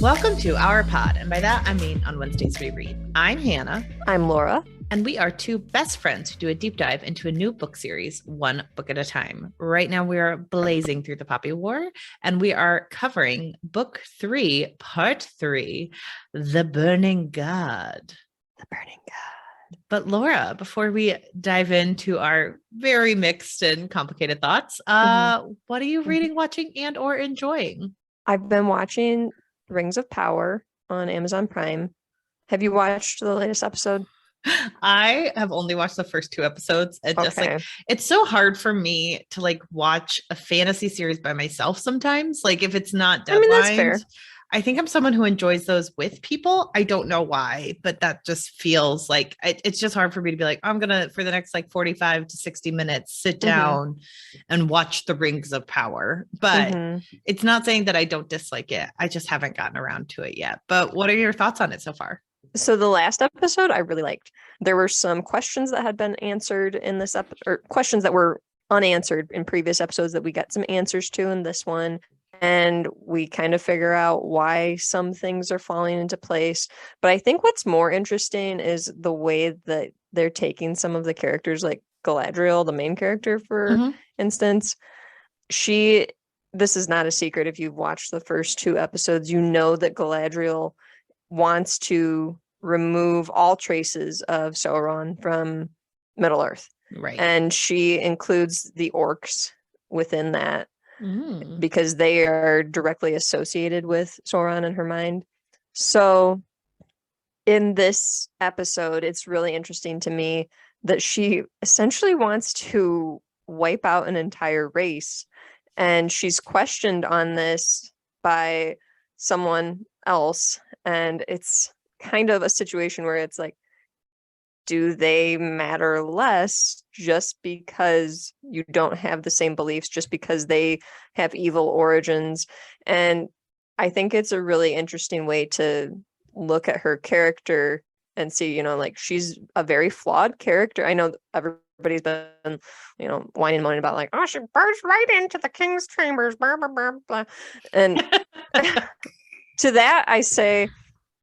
Welcome to our pod, and by that I mean on Wednesdays we read. I'm Hannah. I'm Laura. And we are two best friends who do a deep dive into a new book series, one book at a time. Right now we are blazing through the Poppy War, and we are covering book 3, part 3, The Burning God. The Burning God. But Laura, before we dive into our very mixed and complicated thoughts, what are you reading, watching, and or enjoying? I've been watching Rings of Power on Amazon Prime. Have you watched the latest episode? I have only watched the first 2 episodes, and just like it's so hard for me to like watch a fantasy series by myself sometimes. Like if it's not deadlined, that's fair. I think I'm someone who enjoys those with people. I don't know why, but that just feels like it's just hard for me to be like, I'm gonna for the next like 45 to 60 minutes sit down and watch the Rings of Power. But it's not saying that I don't dislike it. I just haven't gotten around to it yet. But what are your thoughts on it so far? So the last episode I really liked. There were some questions that had been answered in this episode, or questions that were unanswered in previous episodes that we got some answers to in this one. And we kind of figure out why some things are falling into place. But I think what's more interesting is the way that they're taking some of the characters, like Galadriel, the main character, for instance. This is not a secret if you've watched the first 2 episodes, you know that Galadriel wants to remove all traces of Sauron from Middle-earth. Right. And she includes the orcs within that. Because they are directly associated with Sauron in her mind. So in this episode, it's really interesting to me that she essentially wants to wipe out an entire race. And she's questioned on this by someone else. And it's kind of a situation where it's like, do they matter less just because you don't have the same beliefs, just because they have evil origins? And I think it's a really interesting way to look at her character and see, like she's a very flawed character. I know everybody's been, whining and moaning about like, oh, she burst right into the king's chambers, blah, blah, blah, blah. And to that, I say,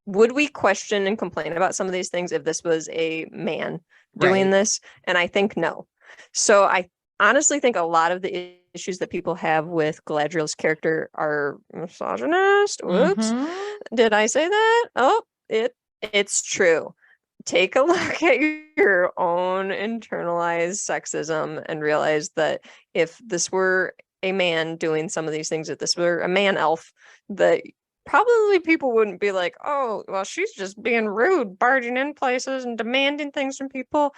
would we question and complain about some of these things if this was a man doing this? And I think no. So I honestly think a lot of the issues that people have with Galadriel's character are misogynist. Whoops. Did I say that? Oh, it's true. Take a look at your own internalized sexism and realize that if this were a man doing some of these things, if this were a man elf, that probably people wouldn't be like, oh, well, she's just being rude, barging in places and demanding things from people.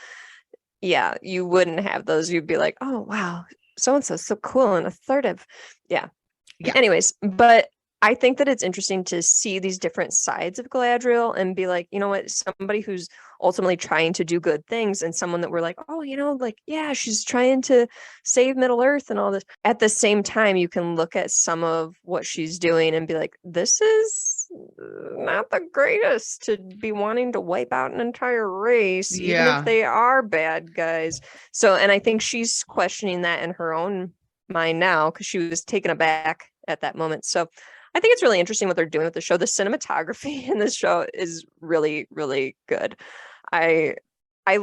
Yeah, you wouldn't have those. You'd be like, oh, wow, so-and-so's so cool and assertive. Yeah. Anyways, but I think that it's interesting to see these different sides of Galadriel and be like, you know what, somebody who's ultimately trying to do good things and someone that we're like, oh, yeah, she's trying to save Middle Earth and all this. At the same time, you can look at some of what she's doing and be like, this is not the greatest to be wanting to wipe out an entire race, even if they are bad guys. So, and I think she's questioning that in her own mind now because she was taken aback at that moment. So I think it's really interesting what they're doing with the show. The cinematography in this show is really, really good. I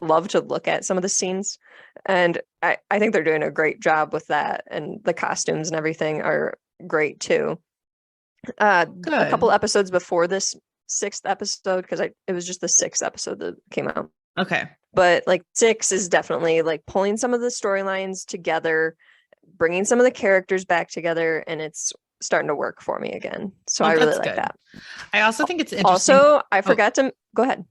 love to look at some of the scenes, and I think they're doing a great job with that, and the costumes and everything are great too. A couple episodes before this 6th episode, because it was just the 6th episode that came out. Okay. But like 6 is definitely like pulling some of the storylines together, bringing some of the characters back together, and it's starting to work for me again. So I really like that. I also think it's interesting. Also, I forgot to go ahead.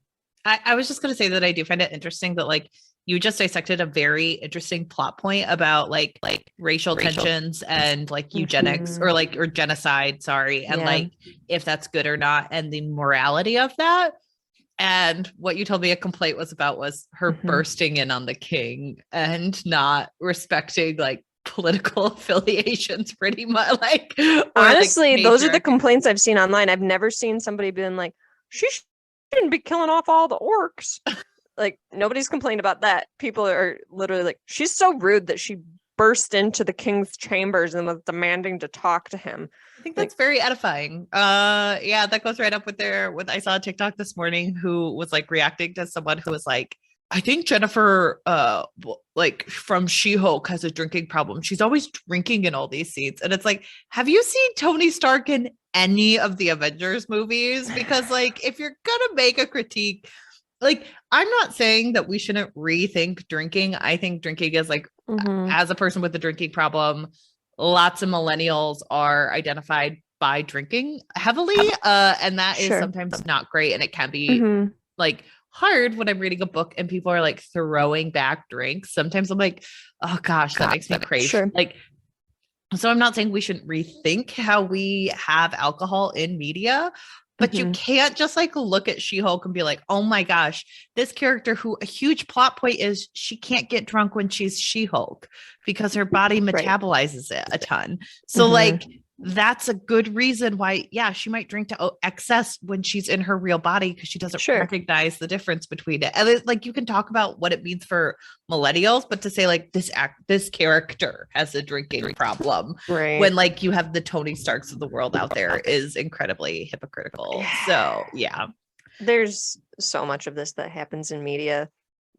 I was just going to say that I do find it interesting that like you just dissected a very interesting plot point about like racial tensions and like eugenics or genocide, and like if that's good or not and the morality of that. And what you told me a complaint was about was her bursting in on the king and not respecting like political affiliations pretty much. Like honestly, those are the complaints I've seen online. I've never seen somebody being like, she shouldn't be killing off all the orcs. Like nobody's complained about that. People are literally like, she's so rude that she burst into the king's chambers and was demanding to talk to him. I think that's very edifying. Yeah, that goes right up with I saw a TikTok this morning who was like reacting to someone who was like, I think Jennifer, like from She-Hulk has a drinking problem. She's always drinking in all these scenes. And it's like, have you seen Tony Stark in any of the Avengers movies? Because like, if you're going to make a critique, like, I'm not saying that we shouldn't rethink drinking. I think drinking is like, as a person with a drinking problem, lots of millennials are identified by drinking heavily. And that is sometimes not great. And it can be like hard when I'm reading a book and people are like throwing back drinks. Sometimes I'm like, oh gosh, that makes me crazy. Like, so I'm not saying we shouldn't rethink how we have alcohol in media, but you can't just like look at She-Hulk and be like, oh my gosh, this character who a huge plot point is she can't get drunk when she's She-Hulk because her body metabolizes it a ton. So like, that's a good reason why, yeah, she might drink to excess when she's in her real body because she doesn't recognize the difference between it. And like, you can talk about what it means for millennials, but to say like this character has a drinking problem when like you have the Tony Starks of the world out there is incredibly hypocritical. So yeah, there's so much of this that happens in media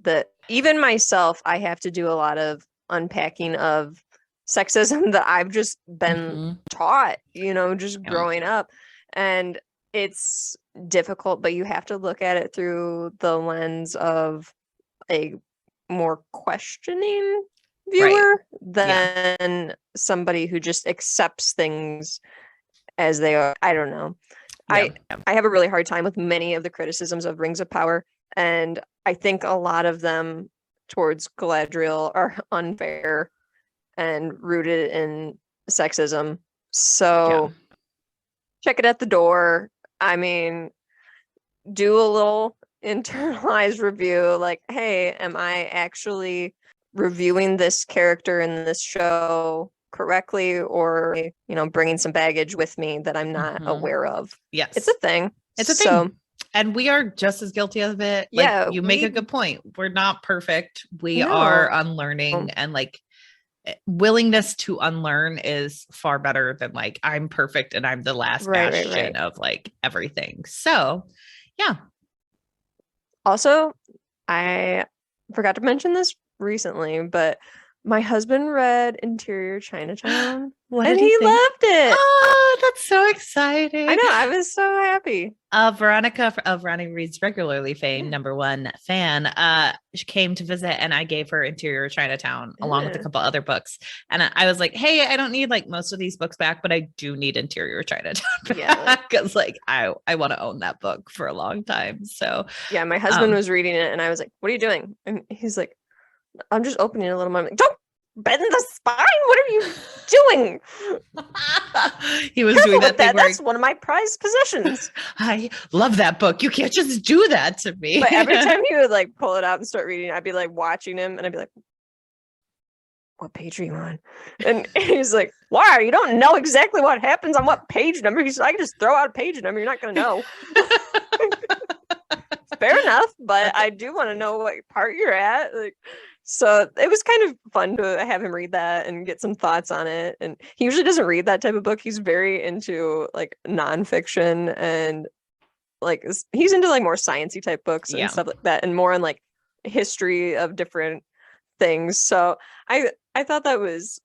that even myself, I have to do a lot of unpacking of sexism that I've just been taught, you know, just growing up. And it's difficult, but you have to look at it through the lens of a more questioning viewer than somebody who just accepts things as they are. I don't know. I have a really hard time with many of the criticisms of Rings of Power. And I think a lot of them towards Galadriel are unfair and rooted in sexism. So check it at the door. I mean, do a little internalized review. Like, hey, am I actually reviewing this character in this show correctly, or, you know, bringing some baggage with me that I'm not aware of? Yes. It's a thing. It's a thing. And we are just as guilty of it. Like, you make a good point. We're not perfect. We are unlearning, and like, willingness to unlearn is far better than like I'm perfect and I'm the last bastion of like everything. So yeah. Also, I forgot to mention this recently, but my husband read Interior Chinatown and he loved it. Oh, that's so exciting. I know, I was so happy. Veronica of Ronnie Reads Regularly fame, #1 fan, she came to visit and I gave her Interior Chinatown along with a couple other books. And I was like, hey, I don't need like most of these books back, but I do need Interior Chinatown back because like I want to own that book for a long time. So yeah, my husband was reading it and I was like, what are you doing? And he's like, I'm just opening it a little more. I'm like, don't bend the spine. What are you doing? He was doing that thing. That's one of my prized possessions. I love that book. You can't just do that to me. But every time he would like pull it out and start reading, I'd be like watching him and I'd be like, what page are you on? And he's like, why? You don't know exactly what happens on what page number. He's like, I can just throw out a page number. You're not going to know. Fair enough. But I do want to know what part you're at. Like, so it was kind of fun to have him read that and get some thoughts on it. And he usually doesn't read that type of book. He's very into like nonfiction and like he's into like more sciencey type books and stuff like that, and more on like history of different things. So I thought that was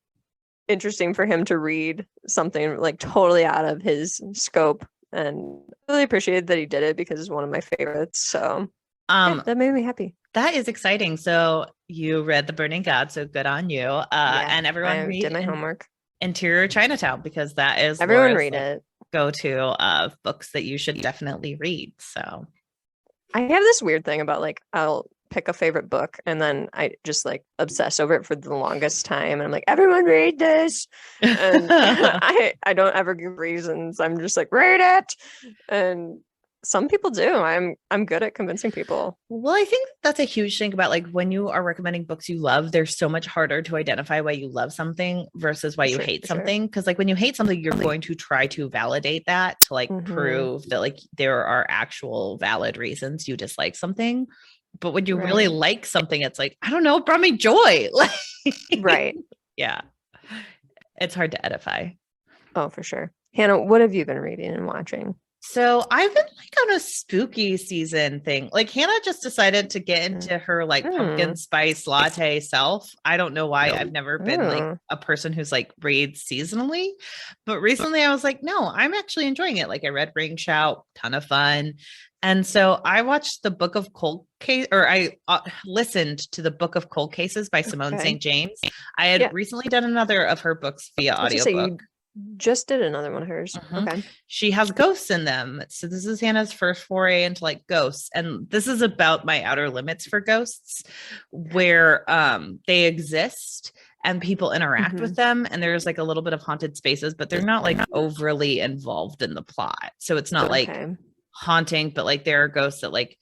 interesting for him to read something like totally out of his scope, and really appreciated that he did it because it's one of my favorites. So that made me happy. That is exciting. So you read The Burning God, so good on you. And everyone did my homework. Interior Chinatown, because that is everyone Laura's, read it. Go-to books that you should definitely read. So I have this weird thing about like I'll pick a favorite book and then I just like obsess over it for the longest time. And I'm like, everyone read this. And I don't ever give reasons. I'm just like, read it. And some people do. I'm good at convincing people. Well, I think that's a huge thing about like when you are recommending books you love, they're so much harder to identify why you love something versus why you hate something. Because like when you hate something, you're going to try to validate that to like prove that like there are actual valid reasons you dislike something. But when you really like something, it's like, I don't know, it brought me joy. Like, right. Yeah. It's hard to edify. Oh, for sure. Hannah, what have you been reading and watching? So I've been like on a spooky season thing. Like Hannah just decided to get into her like pumpkin spice latte self. I don't know why. I've never been like a person who's like reads seasonally, but recently I was like, no, I'm actually enjoying it. Like I read Ring Shout, ton of fun. And so I watched the Book of Cold Case, or I listened to the Book of Cold Cases by Simone St. James. I had recently done another of her books via audiobook. Just did another one of hers. Okay. She has ghosts in them. So this is Hannah's first foray into like ghosts. And this is about my outer limits for ghosts, where they exist and people interact with them. And there's like a little bit of haunted spaces, but they're not like overly involved in the plot. So it's not like haunting, but like there are ghosts that like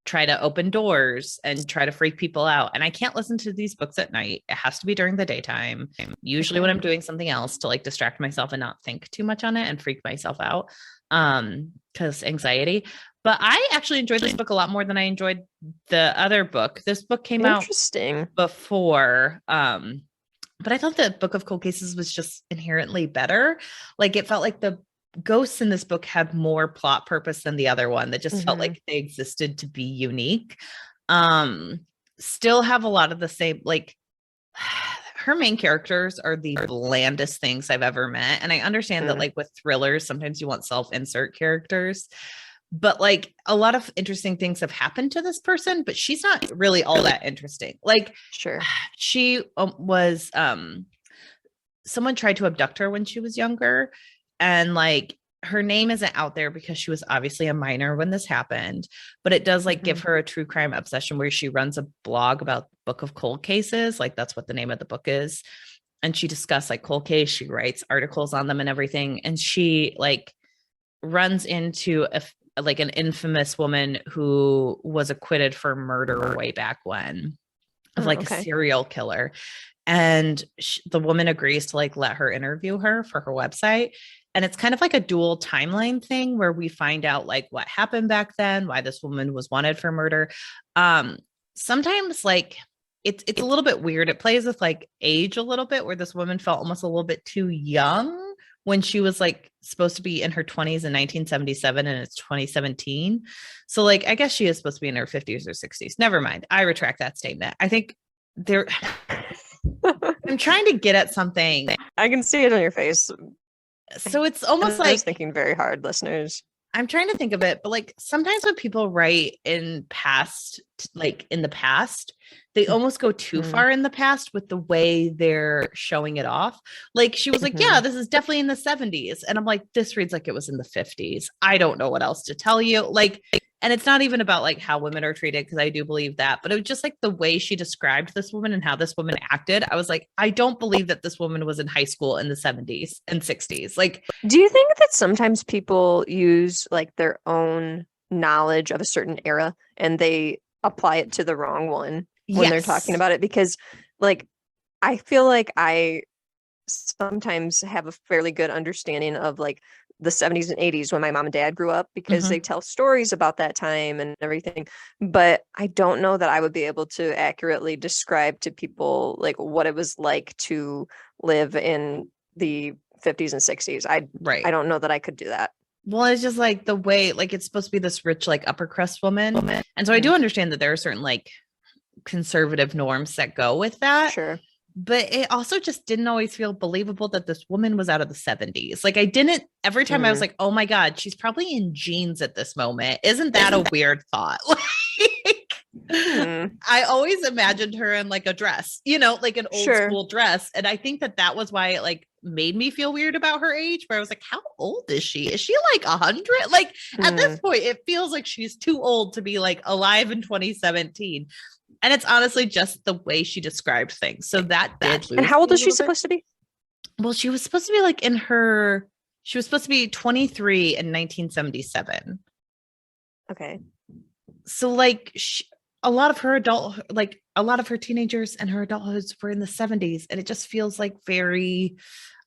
try to open doors and try to freak people out. And I can't listen to these books at night. It has to be during the daytime, usually when I'm doing something else to like distract myself and not think too much on it and freak myself out. Because anxiety. But I actually enjoyed this book a lot more than I enjoyed the other book. This book came out before, but I thought the Book of Cold Cases was just inherently better. Like it felt like the ghosts in this book had more plot purpose than the other one that just felt like they existed to be unique. Still have a lot of the same, like her main characters are the blandest things I've ever met. And I understand that like with thrillers, sometimes you want self-insert characters, but like a lot of interesting things have happened to this person, but she's not really all that interesting. Like she was, someone tried to abduct her when she was younger. And like her name isn't out there because she was obviously a minor when this happened, but it does like give her a true crime obsession where she runs a blog about Book of Cold Cases. Like that's what the name of the book is. And she discussed like cold case. She writes articles on them and everything. And she like runs into like an infamous woman who was acquitted for murder way back when of like a serial killer. And the woman agrees to like let her interview her for her website. And it's kind of like a dual timeline thing where we find out like what happened back then, why this woman was wanted for murder. Sometimes like it's a little bit weird. It plays with like age a little bit, where this woman felt almost a little bit too young when she was like supposed to be in her 20s in 1977 and it's 2017. So like, I guess she is supposed to be in her 50s or 60s. Never mind. I retract that statement. I think I'm trying to get at something. I can see it on your face. So it's almost like I was thinking very hard, listeners. I'm trying to think of it, but like sometimes when people write in past, like in the past, they almost go too far in the past with the way they're showing it off. Like she was like, yeah, this is definitely in the 70s. And I'm like, this reads like it was in the 50s. I don't know what else to tell you. Like, and it's not even about like how women are treated, because I do believe that, but it was just like the way she described this woman and how this woman acted. I was like, I don't believe that this woman was in high school in the 70s and 60s. Like, do you think that sometimes people use like their own knowledge of a certain era and they apply it to the wrong one when they're talking about it? Because like, I feel like I sometimes have a fairly good understanding of like the 70s and 80s when my mom and dad grew up, because they tell stories about that time and everything. But I don't know that I would be able to accurately describe to people like what it was like to live in the 50s and 60s. I don't know that I could do that. Well, it's just like the way, like it's supposed to be this rich, like upper crust woman. And so I do understand that there are certain like conservative norms that go with that. Sure. But it also just didn't always feel believable that this woman was out of the 70s. Like I didn't, every time I was like, oh my God, she's probably in jeans at this moment. Isn't that a weird thought? Like, I always imagined her in like a dress, you know, like an old school dress. And I think that was why it like made me feel weird about her age, where I was like, how old is she? Is she like 100? Like at this point, it feels like she's too old to be like alive in 2017. And it's honestly just the way she described things. So that did lose. And how old is she supposed to be? Well, she was supposed to be like she was supposed to be 23 in 1977. Okay. So like a lot of her teenagers and her adulthoods were in the 70s. And it just feels like very,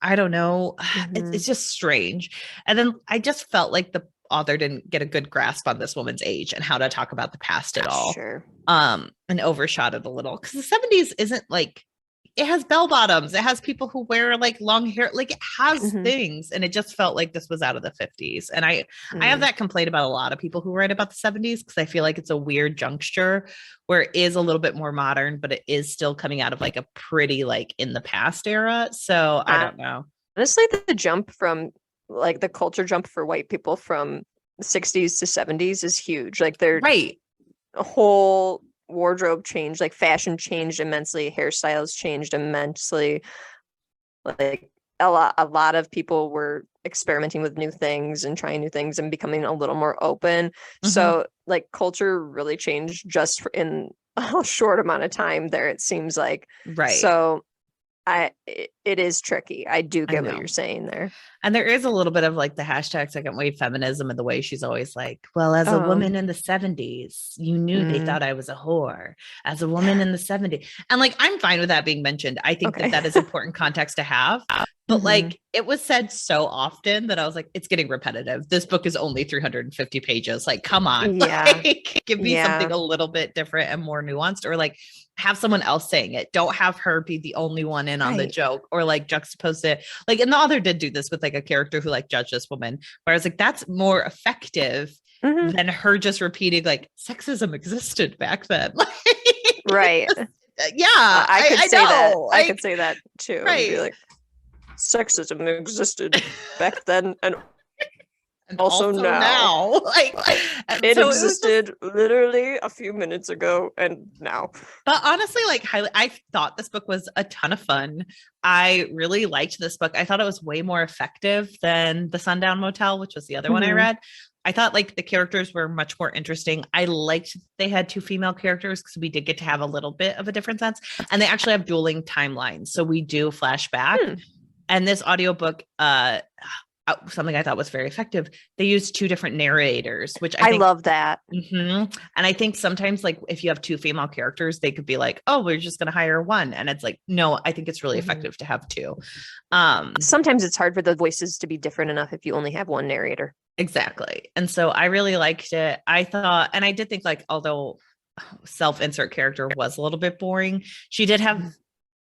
I don't know. It's just strange. And then I just felt like the author didn't get a good grasp on this woman's age and how to talk about the past at all. Sure. And overshot it a little, because the 70s isn't like it has bell bottoms. It has people who wear like long hair. Like it has things, and it just felt like this was out of the 50s. And I have that complaint about a lot of people who write about the 70s because I feel like it's a weird juncture where it is a little bit more modern, but it is still coming out of like a pretty like in the past era. So I don't know. Honestly, the jump from like the culture jump for white people from 60s to 70s is huge. Like their whole wardrobe changed, like fashion changed immensely, hairstyles changed immensely. Like a lot of people were experimenting with new things and trying new things and becoming a little more open. So like culture really changed just in a short amount of time there, it seems like. So it is tricky. I do get what you're saying there. And there is a little bit of like the hashtag second wave feminism and the way she's always like, well, as a woman in the 70s, you knew they thought I was a whore as a woman in the 70s. And like, I'm fine with that being mentioned. I think that is important context to have. But like it was said so often that I was like, it's getting repetitive. This book is only 350 pages. Like, come on, like, give me something a little bit different and more nuanced, or like have someone else saying it. Don't have her be the only one in on the joke, or like juxtapose it. Like, and the author did do this with like a character who like judged this woman, where I was like, that's more effective than her just repeating like sexism existed back then. Right. Yeah. I could say know. that. Like, I could say that too. Right. And be like, sexism existed back then and also now. Like it existed literally a few minutes ago and now. But honestly, like I thought this book was a ton of fun. I really liked this book. I thought it was way more effective than The Sundown Motel, which was the other one I read. I thought like the characters were much more interesting. I liked they had two female characters because we did get to have a little bit of a different sense. And they actually have dueling timelines. So we do flashback. And this audiobook, something I thought was very effective. They used two different narrators, which I think, love that. And I think sometimes like if you have two female characters, they could be like, oh, we're just going to hire one. And it's like, no, I think it's really effective to have two. Sometimes it's hard for the voices to be different enough if you only have one narrator. Exactly. And so I really liked it. I thought, and I did think like, although self-insert character was a little bit boring, she did have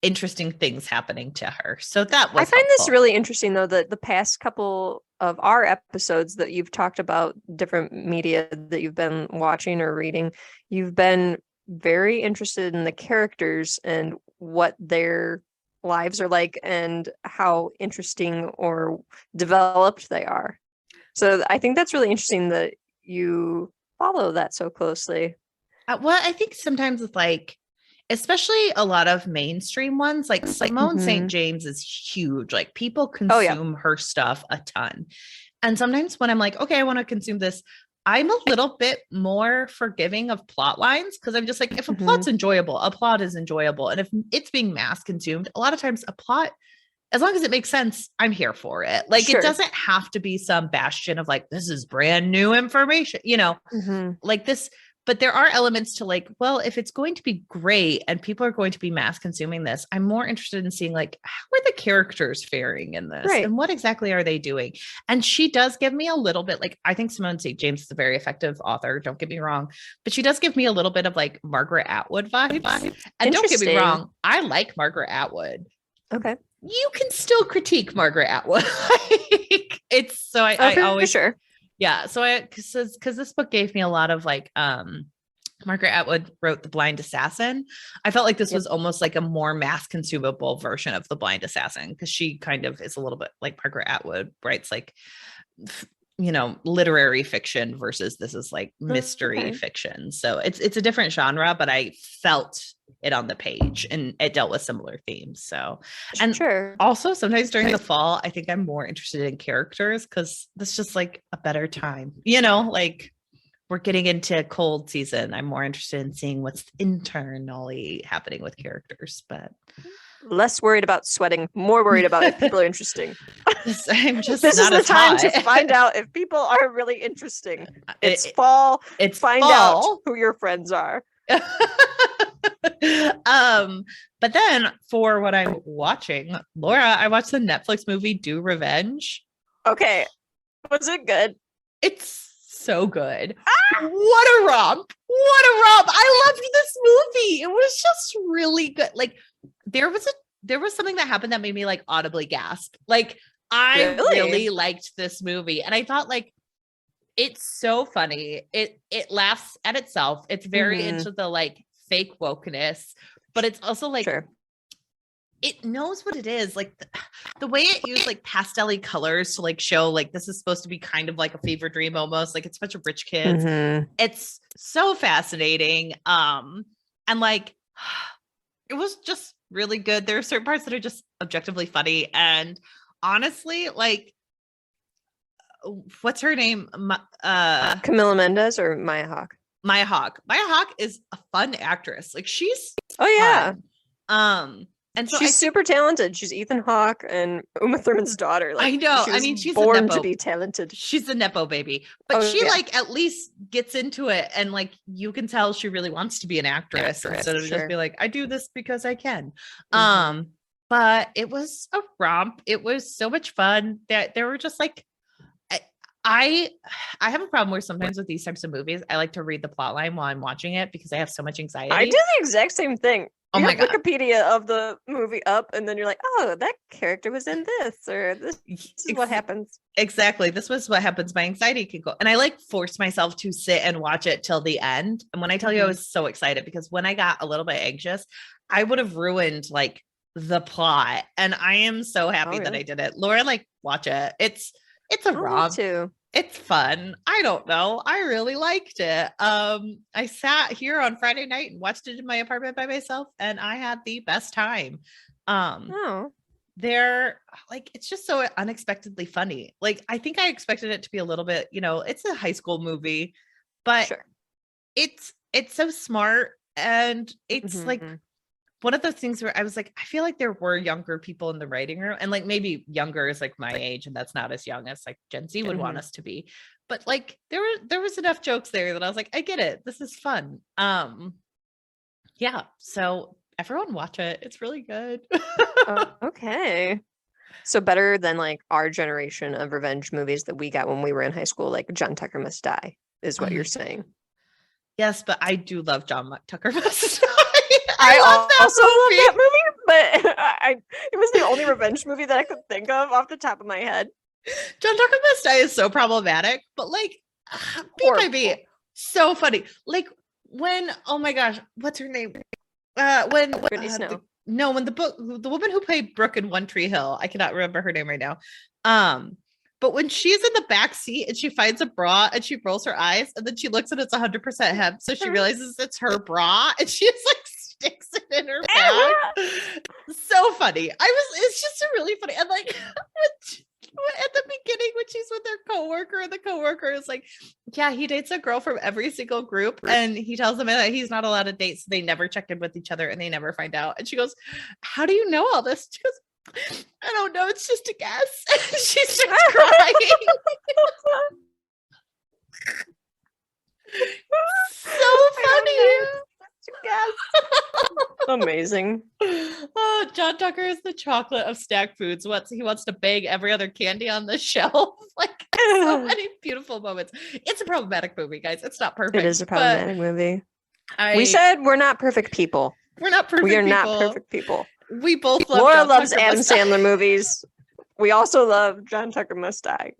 interesting things happening to her. So that was I find this really interesting though, that the past couple of our episodes that you've talked about different media that you've been watching or reading, you've been very interested in the characters and what their lives are like and how interesting or developed they are. So I think that's really interesting that you follow that so closely. Well, I think sometimes with like, especially a lot of mainstream ones, like Simone St. James is huge. Like people consume her stuff a ton. And sometimes when I'm like, okay, I want to consume this, I'm a little bit more forgiving of plot lines because I'm just like, if a plot's enjoyable, a plot is enjoyable. And if it's being mass consumed, a lot of times a plot, as long as it makes sense, I'm here for it. Like it doesn't have to be some bastion of like, this is brand new information, you know, like this. But there are elements to like, well, if it's going to be great and people are going to be mass consuming this, I'm more interested in seeing like, how are the characters faring in this? And what exactly are they doing? And she does give me a little bit, like, I think Simone St. James is a very effective author. Don't get me wrong. But she does give me a little bit of like Margaret Atwood vibes. And don't get me wrong, I like Margaret Atwood. Okay. You can still critique Margaret Atwood. It's so I always yeah. So because this book gave me a lot of like, Margaret Atwood wrote The Blind Assassin. I felt like this was almost like a more mass consumable version of The Blind Assassin because she kind of is a little bit like Margaret Atwood writes like, you know, literary fiction versus this is like mystery fiction. So it's a different genre, but I felt it on the page and it dealt with similar themes. So, and also sometimes during the fall, I think I'm more interested in characters because that's just like a better time, you know, like we're getting into cold season. I'm more interested in seeing what's internally happening with characters, but less worried about sweating, more worried about if people are interesting. I'm just this not is the time to find out if people are really interesting. It's fall. It's find fall. out who your friends are. But then for what I'm watching, Laura, I watched the Netflix movie Do Revenge. Okay. Was it good? It's so good. What a romp. What a romp. I loved this movie. It was just really good. Like there was a there was something that happened that made me like audibly gasp. Like I really liked this movie, and I thought like it's so funny. It laughs at itself. It's very into the like fake wokeness, but it's also like it knows what it is. Like the way it used like pastel-y colors to like show like this is supposed to be kind of like a fever dream almost. Like it's a bunch of rich kids. It's so fascinating. And like it was just really good. There are certain parts that are just objectively funny. And honestly, like what's her name? Camila Mendes or Maya Hawke? Maya Hawke. Maya Hawke is a fun actress. Like she's fun. And so she's super talented. She's Ethan Hawke and Uma Thurman's daughter. Like, I know. I mean, she's born to be talented. She's a nepo baby, but she like at least gets into it, and like you can tell she really wants to be an actress instead of just be like, I do this because I can. But it was a romp. It was so much fun that there were just like. I have a problem where sometimes with these types of movies, I like to read the plot line while I'm watching it because I have so much anxiety. I do the exact same thing. Oh my God. Wikipedia of the movie up, and then you're like, oh, that character was in this, or this is what happens. Exactly. This was what happens. My anxiety can go. And I like force myself to sit and watch it till the end. And when I tell you I was so excited, because when I got a little bit anxious, I would have ruined like the plot. And I am so happy that I did it. Laura, like watch it. It's a romp too. It's fun. I don't know. I really liked it. I sat here on Friday night and watched it in my apartment by myself, and I had the best time. They're like, it's just so unexpectedly funny. Like, I think I expected it to be a little bit, you know, it's a high school movie, but it's so smart, and it's like one of those things where I was like, I feel like there were younger people in the writing room, and like maybe younger is like my age, and that's not as young as like Gen Z would want us to be. But like there was enough jokes there that I was like, I get it. This is fun. Yeah. So everyone watch it. It's really good. Okay. So better than like our generation of revenge movies that we got when we were in high school, like John Tucker Must Die, is what you're saying. Yes, but I do love John Tucker Must Die. I also love that movie, but it was the only revenge movie that I could think of off the top of my head. John Tucker Must Die is so problematic, but like, B, so funny. Like when, oh my gosh, what's her name? When the woman who played Brooke in One Tree Hill, I cannot remember her name right now. But when she's in the back seat and she finds a bra and she rolls her eyes and then she looks and it's 100% hemp, so she realizes it's her bra and she's like sticks it in her bag. So funny. It's just really funny. And like at the beginning when she's with her coworker, and the coworker is like, yeah, he dates a girl from every single group, and he tells them that he's not allowed to date, so they never check in with each other and they never find out. And she goes, how do you know all this? She goes, I don't know, it's just a guess. She starts crying. So funny. Amazing. Oh, John Tucker is the chocolate of snack foods. He wants to bag every other candy on the shelf. Like so many beautiful moments. It's a problematic movie, guys. It's not perfect. It is a problematic movie. We said we're not perfect people. We're not perfect. We are not perfect people. We both love Laura loves Adam Sandler movies. We also love John Tucker Must Die.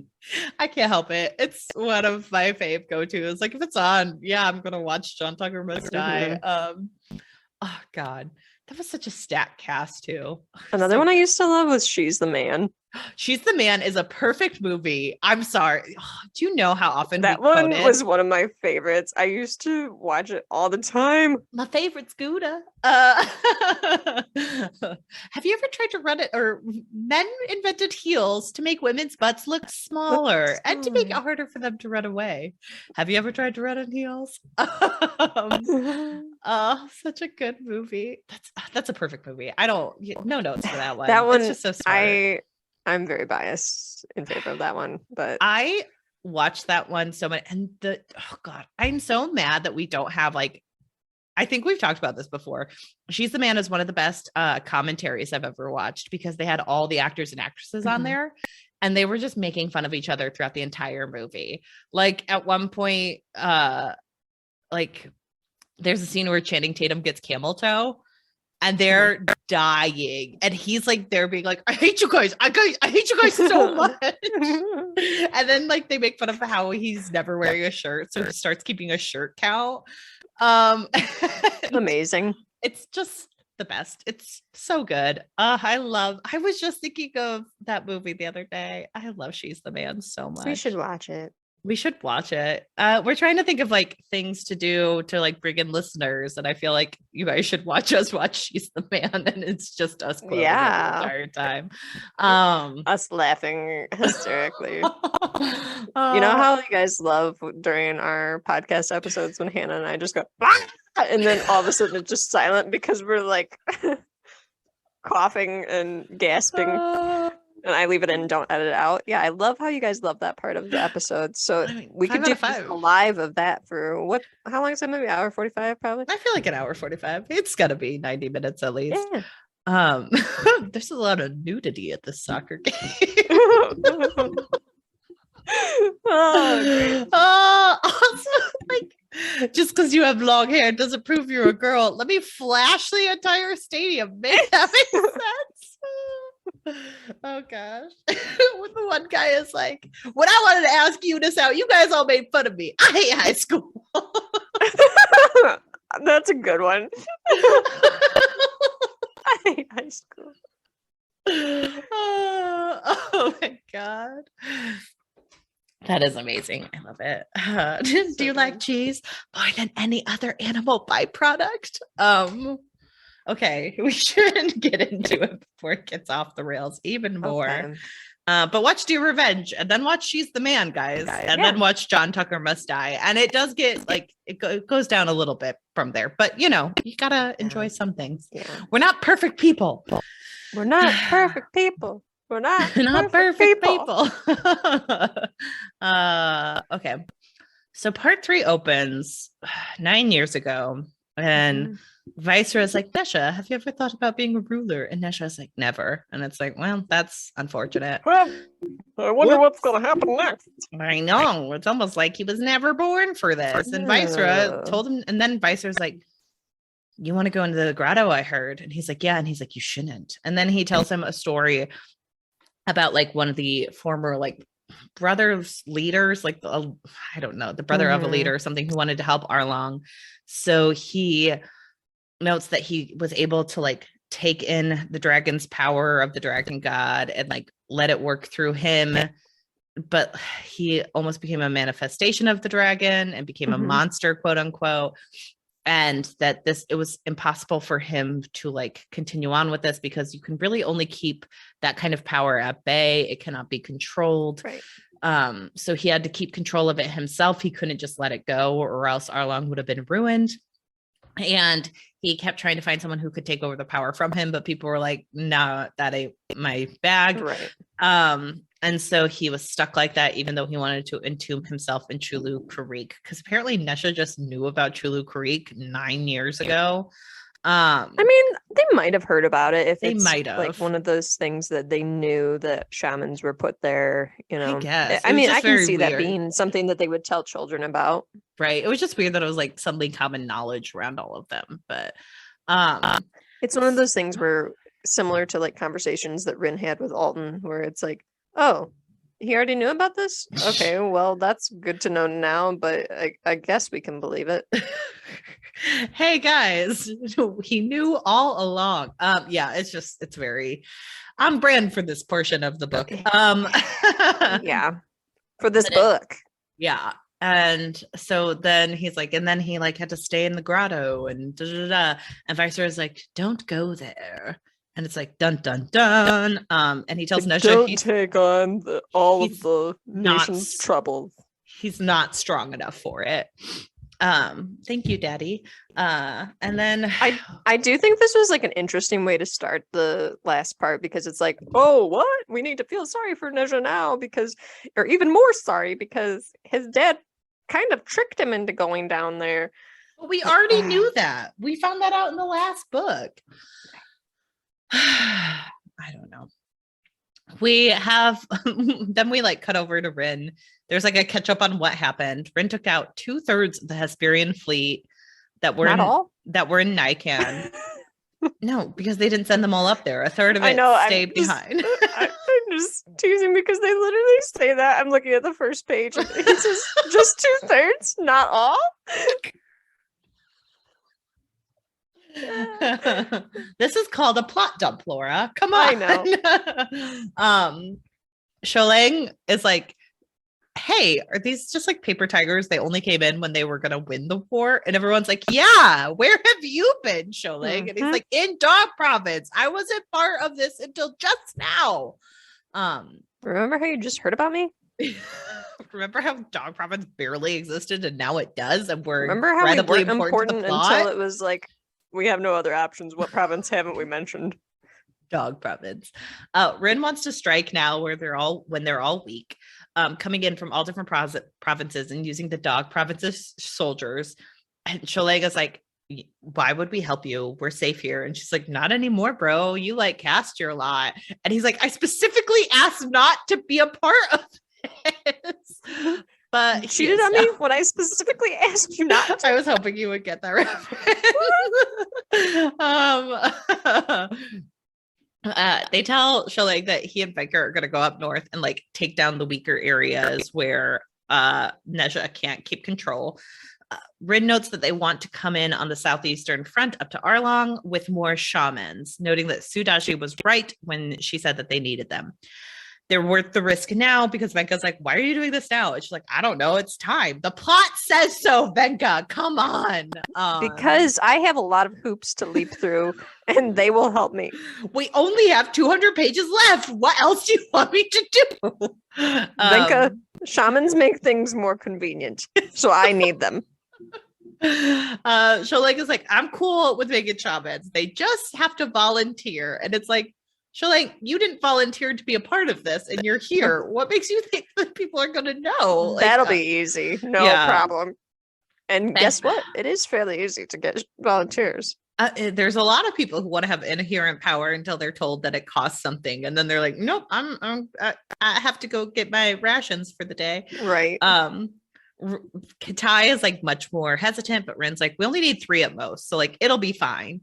I can't help it. It's one of my fave go-tos. Like if it's on, yeah, I'm gonna watch John Tucker Must Die. Oh God, that was such a stacked cast too. Another one I used to love was She's the Man. She's the Man is a perfect movie. I'm sorry. Do you know how often that one was one of my favorites? I used to watch it all the time. My favorite's Gouda. Have you ever tried to run it? Or men invented heels to make women's butts look smaller and to make it harder for them to run away. Have you ever tried to run in heels? Oh, such a good movie. That's a perfect movie. No notes for that one. That one, it's just so smart. I'm very biased in favor of that one, but I watched that one so much. And oh God, I'm so mad that we don't have like, I think we've talked about this before. She's the Man is one of the best commentaries I've ever watched, because they had all the actors and actresses on there, and they were just making fun of each other throughout the entire movie. Like at one point, like there's a scene where Channing Tatum gets camel toe. and they're dying. And he's like, they're being like, I hate you guys. I hate you guys so much. And then like they make fun of how he's never wearing a shirt. So he starts keeping a shirt count. Amazing. It's just the best. It's so good. I was just thinking of that movie the other day. I love She's the Man so much. We should watch it. We should watch it. We're trying to think of like things to do to like bring in listeners, and I feel like you guys should watch She's the Man, and it's just us quoting it the entire time. Us laughing hysterically. You know how you guys love during our podcast episodes when Hannah and I just go, ah! And then all of a sudden it's just silent because we're like coughing and gasping. And I leave it in and don't edit it out. Yeah, I love how you guys love that part of the episode. So we could do a live of that for how long is that movie? Hour 45 probably? I feel like an hour 45. It's gotta be 90 minutes at least. Yeah. There's a lot of nudity at this soccer game. Also, like, just because you have long hair doesn't prove you're a girl. Let me flash the entire stadium. Make that make sense? Oh gosh. When the one guy is like, when I wanted to ask you this out, you guys all made fun of me. I hate high school. That's a good one. I hate high school. Oh my god. That is amazing. I love it. Do you like cheese more than any other animal byproduct? Okay, we shouldn't get into it before it gets off the rails even more. Okay. But watch Do Revenge, and then watch She's the Man, guys, and then watch John Tucker Must Die. And it does get like it goes down a little bit from there, but you know, you gotta enjoy some things. Yeah. We're not perfect people. We're not perfect people. We're not perfect people. Okay. So part 3 opens 9 years ago, and Viceroy is like, Nesha, have you ever thought about being a ruler? And Nesha is like, never. And it's like, well, that's unfortunate. Well, I wonder what's going to happen next. I know. It's almost like he was never born for this. And Viceroy told him, and then Viceroy's like, you want to go into the grotto, I heard. And he's like, yeah. And he's like, you shouldn't. And then he tells him a story about like one of the former like brothers leaders, like I don't know, the brother of a leader or something, who wanted to help Arlong. So he notes that he was able to like take in the dragon's power of the dragon god and like let it work through him, but he almost became a manifestation of the dragon and became a monster, quote unquote. And that it was impossible for him to like continue on with this because you can really only keep that kind of power at bay. It cannot be controlled. Right. So he had to keep control of it himself. He couldn't just let it go, or else Arlong would have been ruined. And he kept trying to find someone who could take over the power from him, but people were like, no, that ain't my bag. Right. And so he was stuck like that, even though he wanted to entomb himself in Chulu Creek, because apparently Nesha just knew about Chulu Creek 9 years ago. I mean, they might have heard about it if they might have, like one of those things that they knew that shamans were put there, you know. I guess. I mean, I can see that being something that they would tell children about. Right. It was just weird that it was like suddenly common knowledge around all of them. But it's one of those things where similar to like conversations that Rin had with Alton, where it's like, oh, he already knew about this? Okay, well, that's good to know now, but I guess we can believe it. Hey guys, he knew all along. Yeah, it's very on brand for this portion of the book. Yeah, for this book. Yeah. And so then he's like, and then he like had to stay in the grotto and and Viceroy's like, don't go there. And it's like, dun, dun, dun. And he tells Nesha, don't take on all of the nation's troubles. He's not strong enough for it. Thank you, Daddy. And then I do think this was like an interesting way to start the last part, because it's like, oh, what? We need to feel sorry for Nesha now, or even more sorry, because his dad kind of tricked him into going down there. But we already knew that. We found that out in the last book. I don't know. We have then we like cut over to Rin. There's like a catch up on what happened. Rin took out 2/3 of the Hesperian fleet that were in Nikan. No, because they didn't send them all up there. A third of it stayed behind. I'm just teasing because they literally say that. I'm looking at the first page. And it says just 2/3, not all. This is called a plot dump, Laura. Come on. I know. Sholeng is like, hey, are these just like paper tigers? They only came in when they were going to win the war. And everyone's like, yeah, where have you been, Sholeng? Mm-hmm. And he's like, in Dog Province. I wasn't part of this until just now. Remember how you just heard about me? Remember how Dog Province barely existed and now it does? And we're remember how we weren't important until it was like, we have no other options. What province haven't we mentioned? Dog Province. Rin wants to strike now when they're all weak. Coming in from all different provinces and using the Dog Province's soldiers. And Sholega's like, why would we help you? We're safe here. And she's like, not anymore, bro. You like cast your lot. And he's like, I specifically asked not to be a part of this. But you cheated on me when I specifically asked you not to. I was hoping you would get that reference. They tell Sholeng that he and Venka are going to go up north and like take down the weaker areas where Neja can't keep control. Rin notes that they want to come in on the southeastern front up to Arlong with more shamans, noting that Sudashi was right when she said that they needed them. They're worth the risk now because Venka's like, why are you doing this now? And she's like, I don't know. It's time. The plot says so, Venka. Come on. Because I have a lot of hoops to leap through and they will help me. We only have 200 pages left. What else do you want me to do? Venka, shamans make things more convenient. So I need them. Sholeng is like, I'm cool with making shamans. They just have to volunteer. And it's like, Sholeng, you didn't volunteer to be a part of this and you're here. What makes you think that people are going to know? That'll be easy. No problem. And guess what? It is fairly easy to get volunteers. There's a lot of people who want to have inherent power until they're told that it costs something. And then they're like, nope, I have to go get my rations for the day. Right. Katai is like much more hesitant, but Rin's like, we only need 3 at most. So like, it'll be fine.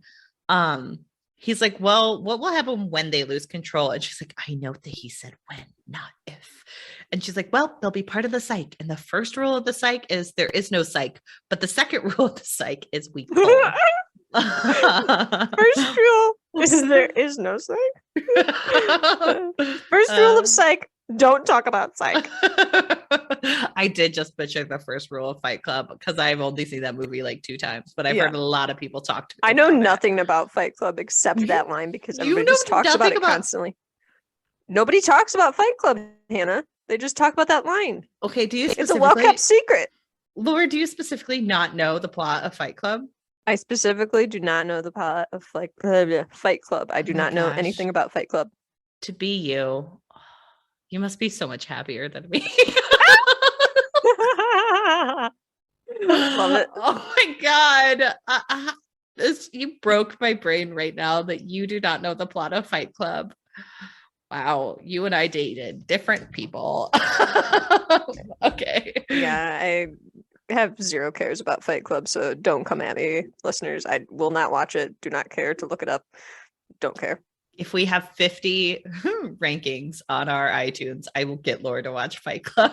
He's like, well, what will happen when they lose control? And she's like, I know that he said when, not if. And she's like, well, they'll be part of the psych. And the first rule of the psych is there is no psych. But the second rule of the psych is we call. First rule is there is no psych. First rule of psych, don't talk about psych. I did just butcher the first rule of Fight Club because I've only seen that movie like 2 times, but I've heard a lot of people talk to me. I know nothing about Fight Club except that line because everybody just talks about it constantly. Nobody talks about Fight Club, Hannah. They just talk about that line. Okay, it's a well-kept secret. Laura, do you specifically not know the plot of Fight Club? I specifically do not know the plot of Fight Club. I do not know anything about Fight Club. To be you, you must be so much happier than me. Love it. Oh my god. You broke my brain right now that you do not know the plot of Fight Club. Wow, you and I dated different people. Okay. Yeah, I have 0 cares about Fight Club, so don't come at me, listeners. I will not watch it. Do not care to look it up. Don't care. If we have 50 rankings on our iTunes, I will get Laura to watch Fight Club.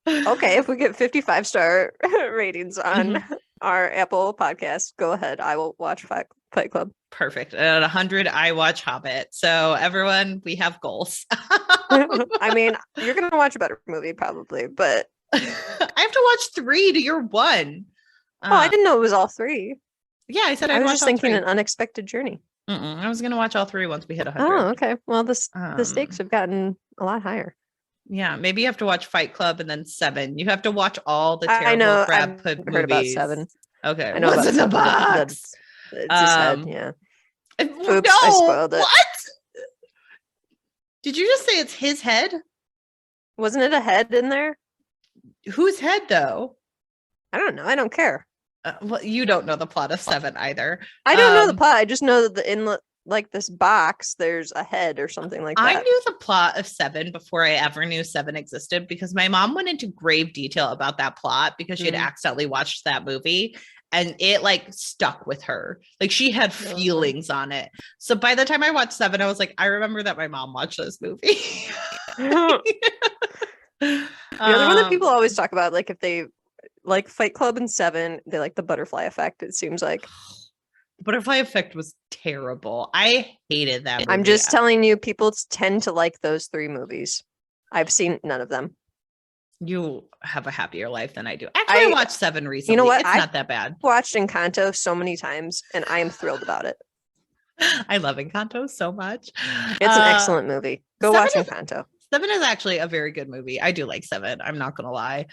Okay, if we get 55-star ratings on our Apple podcast, go ahead. I will watch Fight Club. Perfect. At 100, I watch Hobbit. So everyone, we have goals. I mean, you're going to watch a better movie probably, but I have to watch 3 to your 1. I didn't know it was all 3. Yeah, I said I was just thinking 3. An Unexpected Journey. I was going to watch all 3 once we hit 100. Oh, okay. Well, the stakes have gotten a lot higher. Yeah, maybe you have to watch Fight Club and then 7. You have to watch all the terrible Brad Pitt movies. Heard about 7. Okay. I know what's in the box? It's his head, yeah. Oops, I spoiled it. What? Did you just say it's his head? Wasn't it a head in there? Whose head, though? I don't know. I don't care. Well, you don't know the plot of 7 either. I don't know the plot. I just know that in like this box, there's a head or something like that. I knew the plot of 7 before I ever knew 7 existed because my mom went into grave detail about that plot because she had accidentally watched that movie. and it like stuck with her. Like she had feelings on it. So by the time I watched 7, I was like, I remember that my mom watched this movie. The other one that people always talk about, like if they like Fight Club and 7, they like the butterfly effect, it seems like. The butterfly effect was terrible. I hated that movie. I'm just telling you, people tend to like those 3 movies. I've seen none of them. You have a happier life than I do. Actually, I watched 7 recently. You know what? It's not that bad. Watched Encanto so many times, and I am thrilled about it. I love Encanto so much. It's an excellent movie. Go watch Encanto. 7 is actually a very good movie. I do like 7. I'm not gonna lie.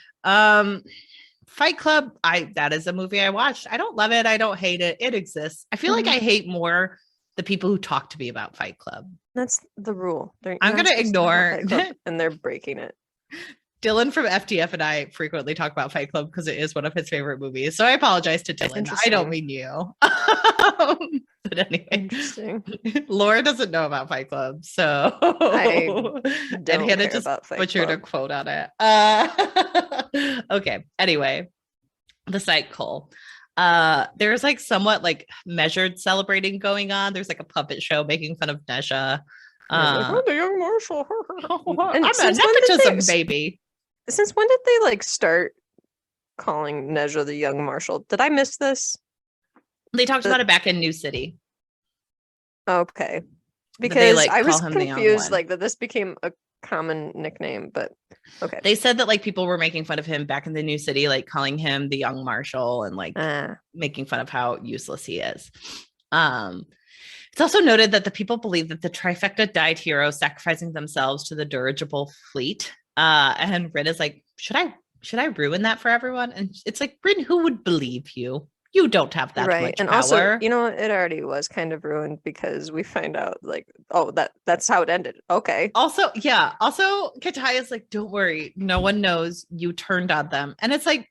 Fight Club, that is a movie I watched. I don't love it. I don't hate it. It exists. I feel like I hate more the people who talk to me about Fight Club. That's the rule. I'm gonna ignore and they're breaking it. Dylan from FTF and I frequently talk about Fight Club because it is one of his favorite movies. So I apologize to Dylan. I don't mean you. But anyway, interesting. Laura doesn't know about Fight Club, so I don't and Hannah just butchered a quote on it. Okay. Anyway, the cycle. There's like somewhat like measured celebrating going on. There's like a puppet show making fun of Nesha. The young Marshall. I'm a nepotism baby. Since when did they like start calling Nesha the young Marshall? Did I miss this? They talked about it back in New City. Okay. Because I was confused like that this became a common nickname, but okay. They said that like people were making fun of him back in the New City, like calling him the young Marshall and like making fun of how useless he is. It's also noted that the people believe that the trifecta died heroes sacrificing themselves to the dirigible fleet. And Rin is like, should I ruin that for everyone? And it's like, Rin, who would believe you? You don't have that much and power. Also, you know, it already was kind of ruined because we find out like, oh, that's how it ended. Okay. Also, Katai is like, don't worry, no one knows you turned on them. And it's like,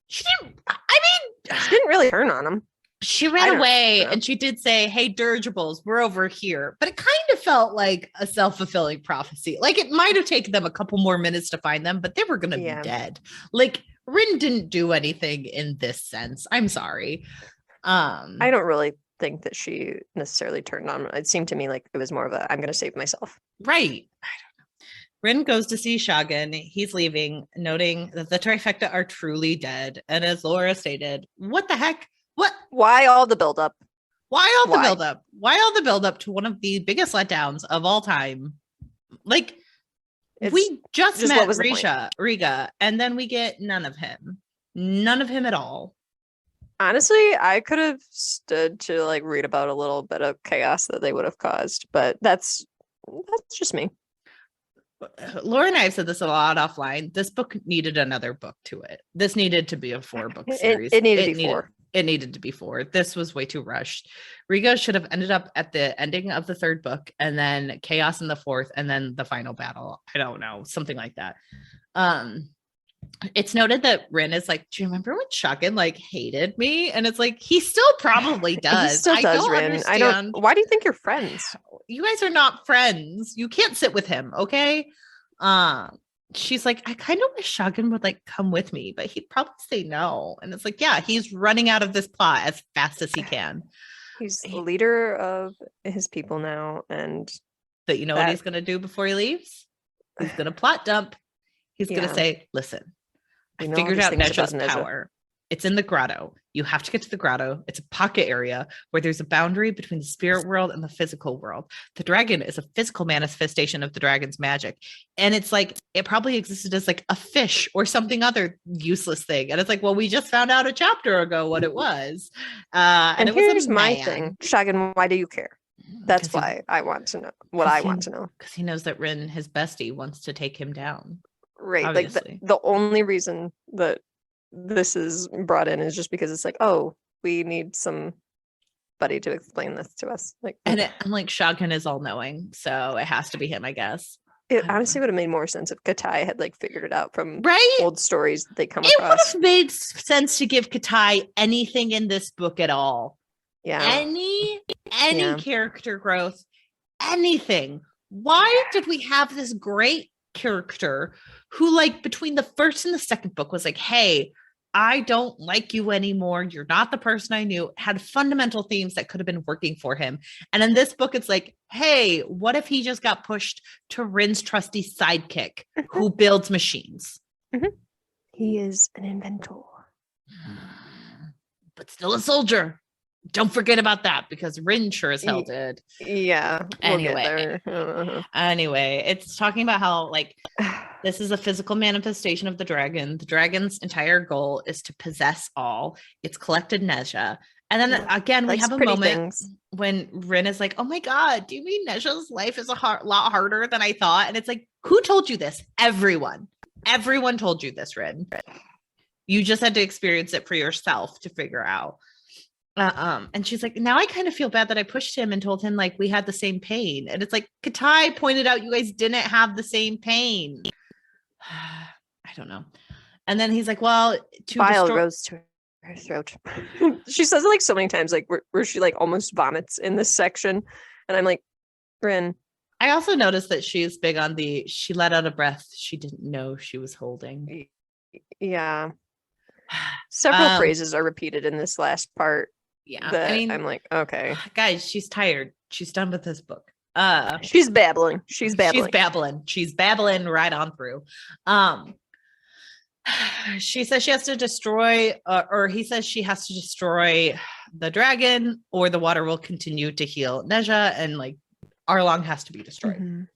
she didn't really turn on them. She ran away and she did say, hey, dirigibles, we're over here. But it kind of felt like a self-fulfilling prophecy. Like it might have taken them a couple more minutes to find them, but they were going to be dead. Like Rin didn't do anything in this sense. I'm sorry. I don't really think that she necessarily turned on. It seemed to me like it was more of a, I'm going to save myself. Right. I don't know. Rin goes to see Shagan. He's leaving, noting that the trifecta are truly dead. And as Laura stated, what the heck? What? Why all the buildup? Why all the buildup? Why all the buildup to one of the biggest letdowns of all time? Like, we just met Riga, and then we get none of him at all. Honestly, I could have stood to like read about a little bit of chaos that they would have caused, but that's just me. Laura and I have said this a lot offline. This book needed another book to it. This needed to be a 4-book series. It needed to be 4. It needed to be 4. This was way too rushed. Riga should have ended up at the ending of the 3rd book and then chaos in the 4th and then the final battle. I don't know, something like that. It's noted that Rin is like, do you remember when Shagan like hated me? And it's like, he still probably does. He still does, Rin. Why do you think you're friends? You guys are not friends. You can't sit with him, okay? She's like, I kind of wish Shagan would like come with me, but he'd probably say no. And it's like, yeah, he's running out of this plot as fast as he can. He's the leader of his people now. But you know what he's going to do before he leaves? He's going to plot dump. He's going to say, listen, I figured out Nesha's power. It's in the grotto. You have to get to the grotto. It's a pocket area where there's a boundary between the spirit world and the physical world. The dragon is a physical manifestation of the dragon's magic. And it's like, it probably existed as like a fish or something other useless thing. And it's like, well, we just found out a chapter ago what it was. And it here's was my thing. Shagan, why do you care? That's why I want to know what I want to know. Because he knows that Rin, his bestie, wants to take him down. Right. Obviously. Like the only reason that this is brought in is just because it's like, oh, we need somebody to explain this to us. Like, and I'm like, Shagan is all knowing, so it has to be him, I guess. It honestly would have made more sense if Katai had like figured it out from old stories they come across. It would have made sense to give Katai anything in this book at all. Yeah. Any character growth, anything. Why did we have this great character who like between the 1st and the 2nd book was like, hey, I don't like you anymore. You're not the person I knew. Had fundamental themes that could have been working for him. And in this book, it's like, hey, what if he just got pushed to Rin's trusty sidekick who builds machines? He is an inventor. But still a soldier. Don't forget about that, because Rin sure as hell did. Yeah. Anyway, it's talking about how like this is a physical manifestation of the dragon. The dragon's entire goal is to possess all. It's collected Nezha. And then again, we have a moment when Rin is like, oh my God, do you mean Nezha's life is a lot harder than I thought? And it's like, who told you this? Everyone told you this, Rin. You just had to experience it for yourself to figure out. And she's like, now I kind of feel bad that I pushed him and told him like we had the same pain. And it's like, Katai pointed out you guys didn't have the same pain. I don't know. And then he's like, well, bile rose to her throat. She says it like so many times, like where she like almost vomits in this section. And I'm like, Rin. I also noticed that she's big on she let out a breath she didn't know she was holding. Yeah. Several phrases are repeated in this last part. Yeah. I mean, I'm like, okay. Guys, she's tired. She's done with this book. She's babbling. She's babbling right on through. She says she has to destroy, or he says she has to destroy the dragon, or the water will continue to heal Nezha, and like Arlong has to be destroyed.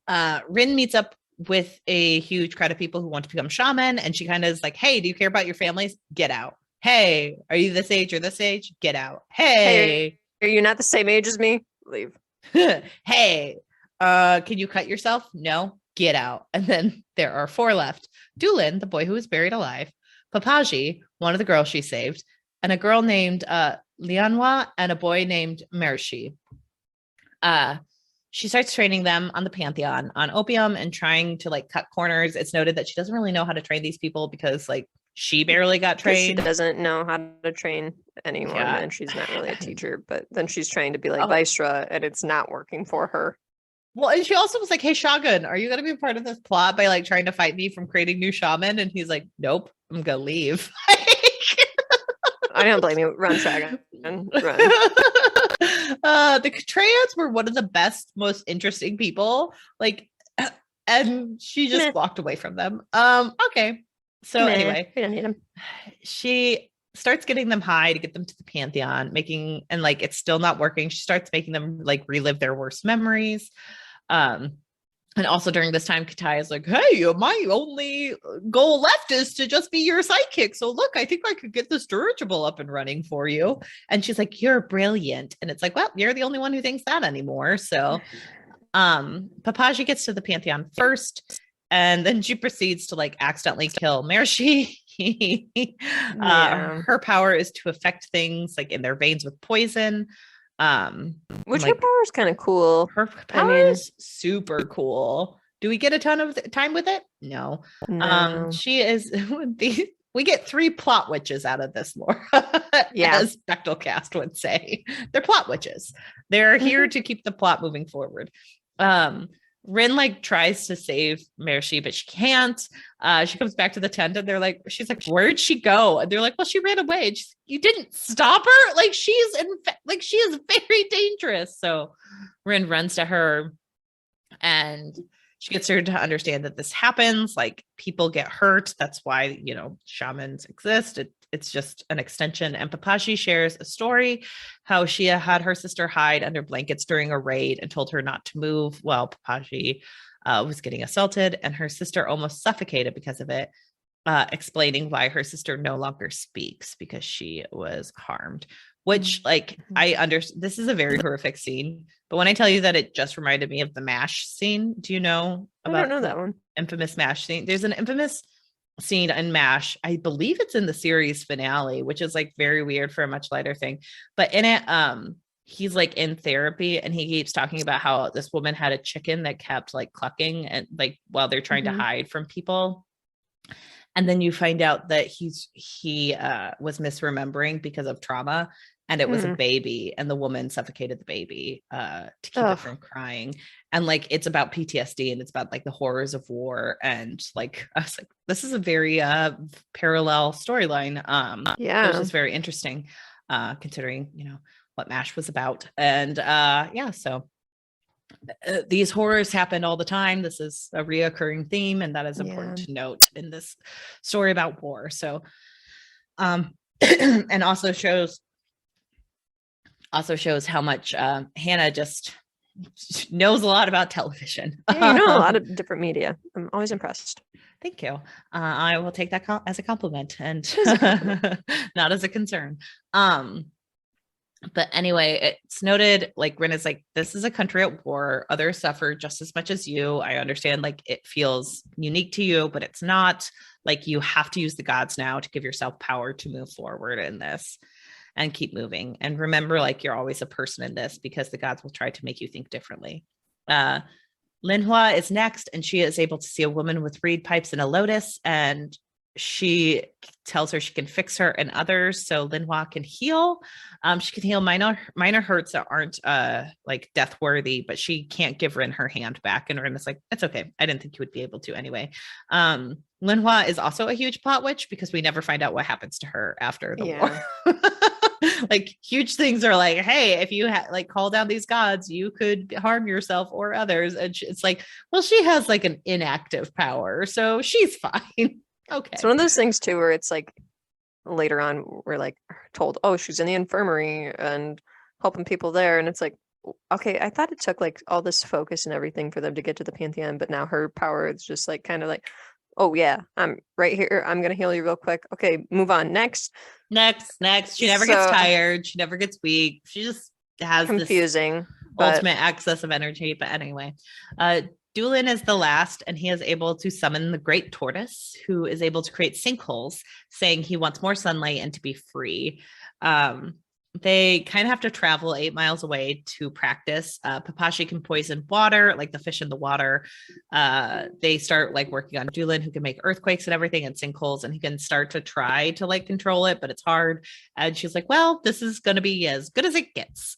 Rin meets up with a huge crowd of people who want to become shaman, and she kind of is like, hey, do you care about your families? Get out. Hey, are you this age or this age? Get out. Hey, are you not the same age as me? Leave. Hey, can you cut yourself? No, get out. And then there are 4 left. Dulin, the boy who was buried alive, Papaji, one of the girls she saved, and a girl named Lianhua, and a boy named Mershi. She starts training them on the Pantheon on opium and trying to like cut corners. It's noted that she doesn't really know how to train these people because like she barely got trained. She doesn't know how to train anyone, and she's not really a teacher, but then she's trying to be like Vaistra, and it's not working for her. Well, and she also was like, hey, Shogun, are you going to be a part of this plot by like trying to fight me from creating new shaman? And he's like, nope, I'm going to leave. I don't blame you. Run, Shogun. Run. The Catrayans were one of the best, most interesting people. Like, and she just walked away from them. Okay. So anyway, we don't need them. She starts getting them high to get them to the Pantheon, and like it's still not working. She starts making them like relive their worst memories. And also during this time, Katai is like, hey, my only goal left is to just be your sidekick. So look, I think I could get this dirigible up and running for you. And she's like, you're brilliant. And it's like, well, you're the only one who thinks that anymore. So Papaji gets to the Pantheon first, and then she proceeds to like accidentally kill Mershi. Her power is to affect things like in their veins with poison. Which her power is kind of cool. Her power is super cool. Do we get a ton of time with it? No. She is we get 3 plot witches out of this lore. As Bechtelcast would say. They're plot witches. They're here to keep the plot moving forward. Rin like tries to save Mershi, but she can't. She comes back to the tent, and she's like, where'd she go? And they're like, well, she ran away. And you didn't stop her? Like she is very dangerous. So Rin runs to her, and she gets her to understand that this happens. Like people get hurt. That's why, shamans exist. It's just an extension. And Papaji shares a story how she had her sister hide under blankets during a raid and told her not to move while Papaji was getting assaulted, and her sister almost suffocated because of it, explaining why her sister no longer speaks because she was harmed. Which, like, I understand. This is a very horrific scene, but when I tell you that it just reminded me of the MASH scene, do you know about I don't know that one. Infamous MASH scene? There's an infamous scene in MASH. I believe it's in the series finale, which is like very weird for a much lighter thing. But in it, he's like in therapy, and he keeps talking about how this woman had a chicken that kept like clucking and like while they're trying to hide from people. And then you find out that he was misremembering because of trauma. and it was a baby, and the woman suffocated the baby to keep it from crying. And like, it's about PTSD, and it's about like the horrors of war. And like, I was like, this is a very parallel storyline. It was just very interesting, considering, you know, what MASH was about. And so these horrors happen all the time. This is a reoccurring theme, and that is important to note in this story about war. So and also shows how much Hannah just knows a lot about television. You know a lot of different media. I'm always impressed. Thank you. I will take that as a compliment, and not as a concern. But anyway, it's noted, like, Rin is like, this is a country at war. Others suffer just as much as you. I understand, like, it feels unique to you, but it's not. Like, you have to use the gods now to give yourself power to move forward in this and keep moving. And remember, like, you're always a person in this, because the gods will try to make you think differently. Linhua is next, and she is able to see a woman with reed pipes and a lotus, and she tells her she can fix her and others. So Linhua can heal. She can heal minor hurts that aren't like death worthy, but she can't give Rin her hand back. And Rin is like, it's okay. I didn't think you would be able to anyway. Linhua is also a huge plot witch, because we never find out what happens to her after the war. Like, huge things are like, hey, if you like call down these gods, you could harm yourself or others. And it's like, well, she has like an inactive power, so she's fine. Okay. It's one of those things too, where it's like later on we're like told, oh, she's in the infirmary and helping people there. And it's like, okay, I thought it took like all this focus and everything for them to get to the Pantheon, but now her power is just like kind of like, oh yeah, I'm right here. I'm going to heal you real quick. Okay, move on. Next. She never gets tired. She never gets weak. She just has confusing, this ultimate excess of energy. But anyway, Dulin is the last, and he is able to summon the great tortoise, who is able to create sinkholes, saying he wants more sunlight and to be free. They kind of have to travel 8 miles away to practice. Papashi can poison water, like the fish in the water. They start like working on Dulin, who can make earthquakes and everything, and sinkholes, and he can start to try to like control it, but it's hard. And she's like, well, this is going to be as good as it gets.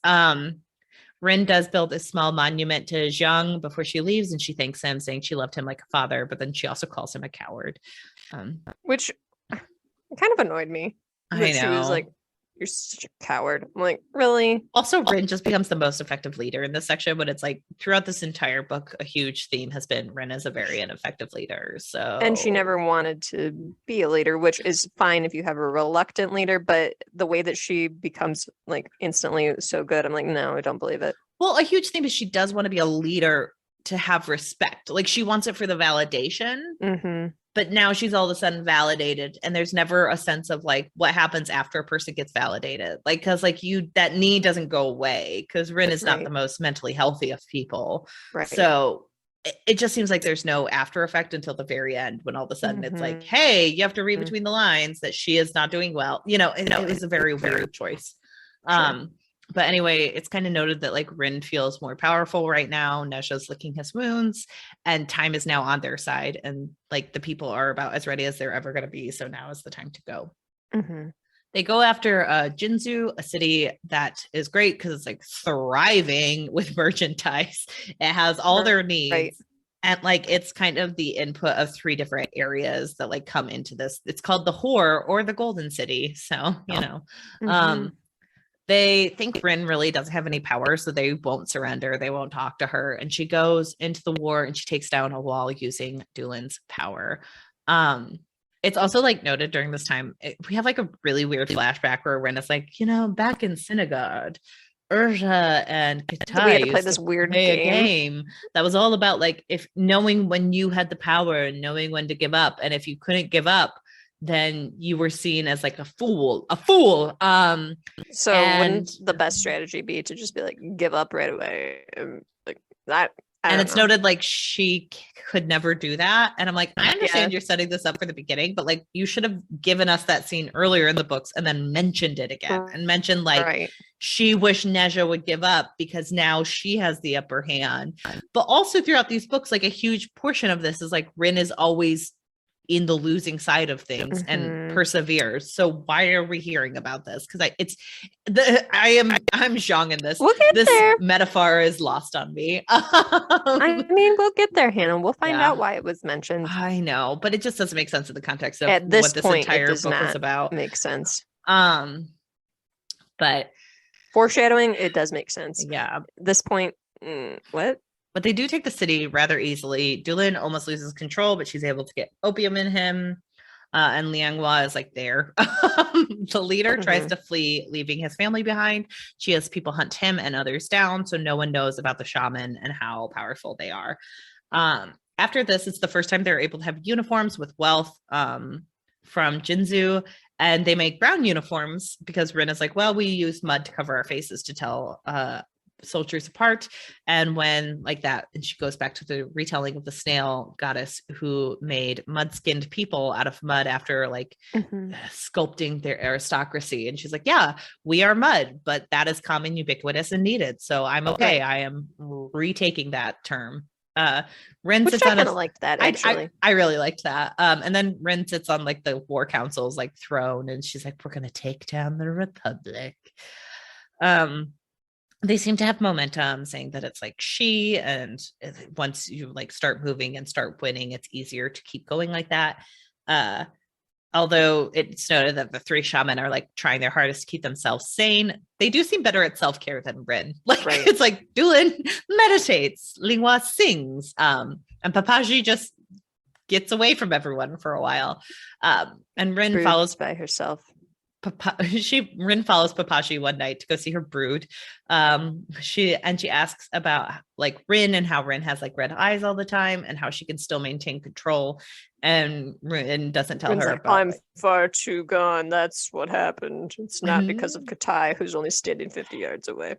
Rin does build a small monument to Zhang before she leaves, and she thanks him, saying she loved him like a father, but then she also calls him a coward. Which kind of annoyed me. I know. She was like, you're such a coward. I'm like, really? Also, Rin just becomes the most effective leader in this section, but it's like throughout this entire book, a huge theme has been Rin is a very ineffective leader. So, and she never wanted to be a leader, which is fine if you have a reluctant leader, but the way that she becomes like instantly so good, I'm like, no, I don't believe it. Well, a huge thing is she does want to be a leader to have respect. Like, she wants it for the validation. Mm-hmm. But now she's all of a sudden validated, and there's never a sense of like what happens after a person gets validated. Like, because like that need doesn't go away, because Rin is not the most mentally healthy of people. Right. So it just seems like there's no after effect until the very end, when all of a sudden it's like, hey, you have to read between the lines that she is not doing well. You know, it was a very weird choice. Sure. But anyway, it's kind of noted that like Rin feels more powerful right now. Nesha's licking his wounds, and time is now on their side, and like the people are about as ready as they're ever going to be. So now is the time to go. Mm-hmm. They go after Jinzu, a city that is great because it's like thriving with merchandise. It has all their needs. Right. And like, it's kind of the input of 3 different areas that like come into this. It's called the Whore or the Golden City. So, you know, they think Rin really doesn't have any power, so they won't surrender. They won't talk to her. And she goes into the war, and she takes down a wall using Dulin's power. It's also like noted during this time, we have like a really weird flashback where Rin is like, you know, back in synagogue, Urja and Katai we had to play this weird game that was all about like if knowing when you had the power and knowing when to give up. And if you couldn't give up, then you were seen as like a fool. So wouldn't the best strategy be to just be like, give up right away? Like that. And it's noted like she could never do that. And I'm like, I understand you're setting this up for the beginning, but like you should have given us that scene earlier in the books and then mentioned it again and mentioned like she wished Neja would give up because now she has the upper hand. But also throughout these books, like a huge portion of this is like Rin is always in the losing side of things and perseveres. So why are we hearing about this? Because I'm Zhang in this. We'll get this there. metaphor is lost on me. I mean, we'll get there, Hannah. We'll find out why it was mentioned. I know, but it just doesn't make sense in the context of at this what this point, entire it does book not was about. make sense. But foreshadowing, it does make sense. Yeah. At this point, what? But they do take the city rather easily. Dulin almost loses control, but she's able to get opium in him. And Lianghua is like there. The leader tries to flee, leaving his family behind. She has people hunt him and others down, so no one knows about the shaman and how powerful they are. After this, it's the first time they're able to have uniforms with wealth from Jinzhou. And they make brown uniforms because Rin is like, well, we use mud to cover our faces to tell soldiers apart. And when like that, and she goes back to the retelling of the snail goddess who made mud-skinned people out of mud after like sculpting their aristocracy. And she's like, yeah, we are mud, but that is common, ubiquitous, and needed. So I'm okay. I am retaking that term. Rin sits on liked that actually. I really liked that. And then Rin sits on like the war council's like throne, and she's like, we're gonna take down the Republic. They seem to have momentum, saying that it's like she, and once you like start moving and start winning, it's easier to keep going like that. Although it's noted that the three shaman are like trying their hardest to keep themselves sane, they do seem better at self-care than Rin. Like it's like Dulin meditates, Linghua sings, and Papaji just gets away from everyone for a while. And Rin follows by herself. Rin follows Papashi one night to go see her brood. She asks about like Rin and how Rin has like red eyes all the time and how she can still maintain control. And Rin doesn't tell Rin's her like, about, I'm far too gone. That's what happened. It's not because of Katai, who's only standing 50 yards away.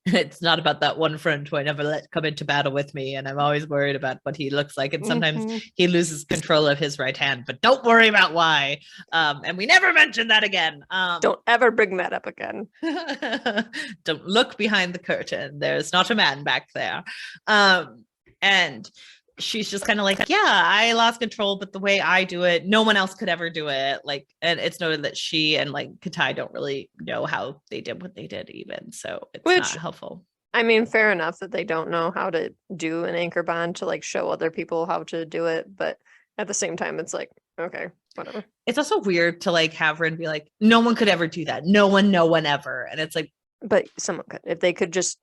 It's not about that one friend who I never let come into battle with me, and I'm always worried about what he looks like, and sometimes he loses control of his right hand, but don't worry about why. And we never mention that again. Don't ever bring that up again. Don't look behind the curtain. There's not a man back there. And she's just kind of like, yeah, I lost control, but the way I do it, no one else could ever do it. Like, and it's noted that she and like Katai don't really know how they did what they did even. So it's not helpful. I mean, fair enough that they don't know how to do an anchor bond to like show other people how to do it. But at the same time, it's like, okay, whatever. It's also weird to like have Rin be like, no one could ever do that. No one ever. And it's like, but someone could, if they could just,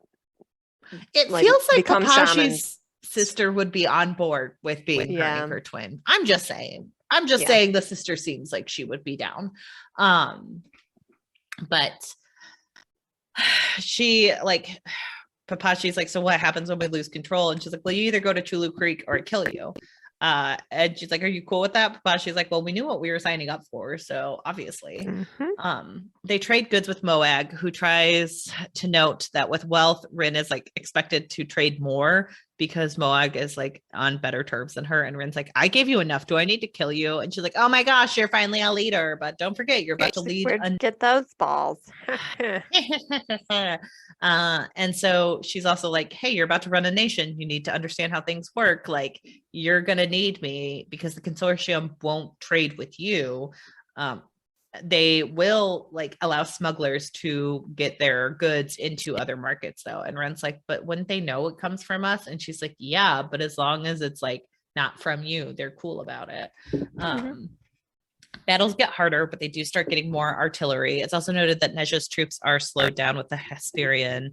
it like, feels like Papashi's sister would be on board with being her anchor twin. I'm just saying the sister seems like she would be down. But she like Papashi's like, so what happens when we lose control? And she's like, well, you either go to Chulu Creek or I kill you. And she's like, are you cool with that? Papashi's like, well, we knew what we were signing up for, so obviously. They trade goods with Moag, who tries to note that with wealth, Rin is like expected to trade more because Moag is like on better terms than her. And Rin's like, I gave you enough. Do I need to kill you? And she's like, oh my gosh, you're finally a leader, but don't forget, you're about to lead. Get those balls. And so she's also like, hey, you're about to run a nation. You need to understand how things work. Like, you're going to need me because the consortium won't trade with you. They will like allow smugglers to get their goods into other markets though. And Ren's like, but wouldn't they know it comes from us? And she's like, yeah, but as long as it's like not from you, they're cool about it. Battles get harder, but they do start getting more artillery. It's also noted that Nezha's troops are slowed down with the Hesperian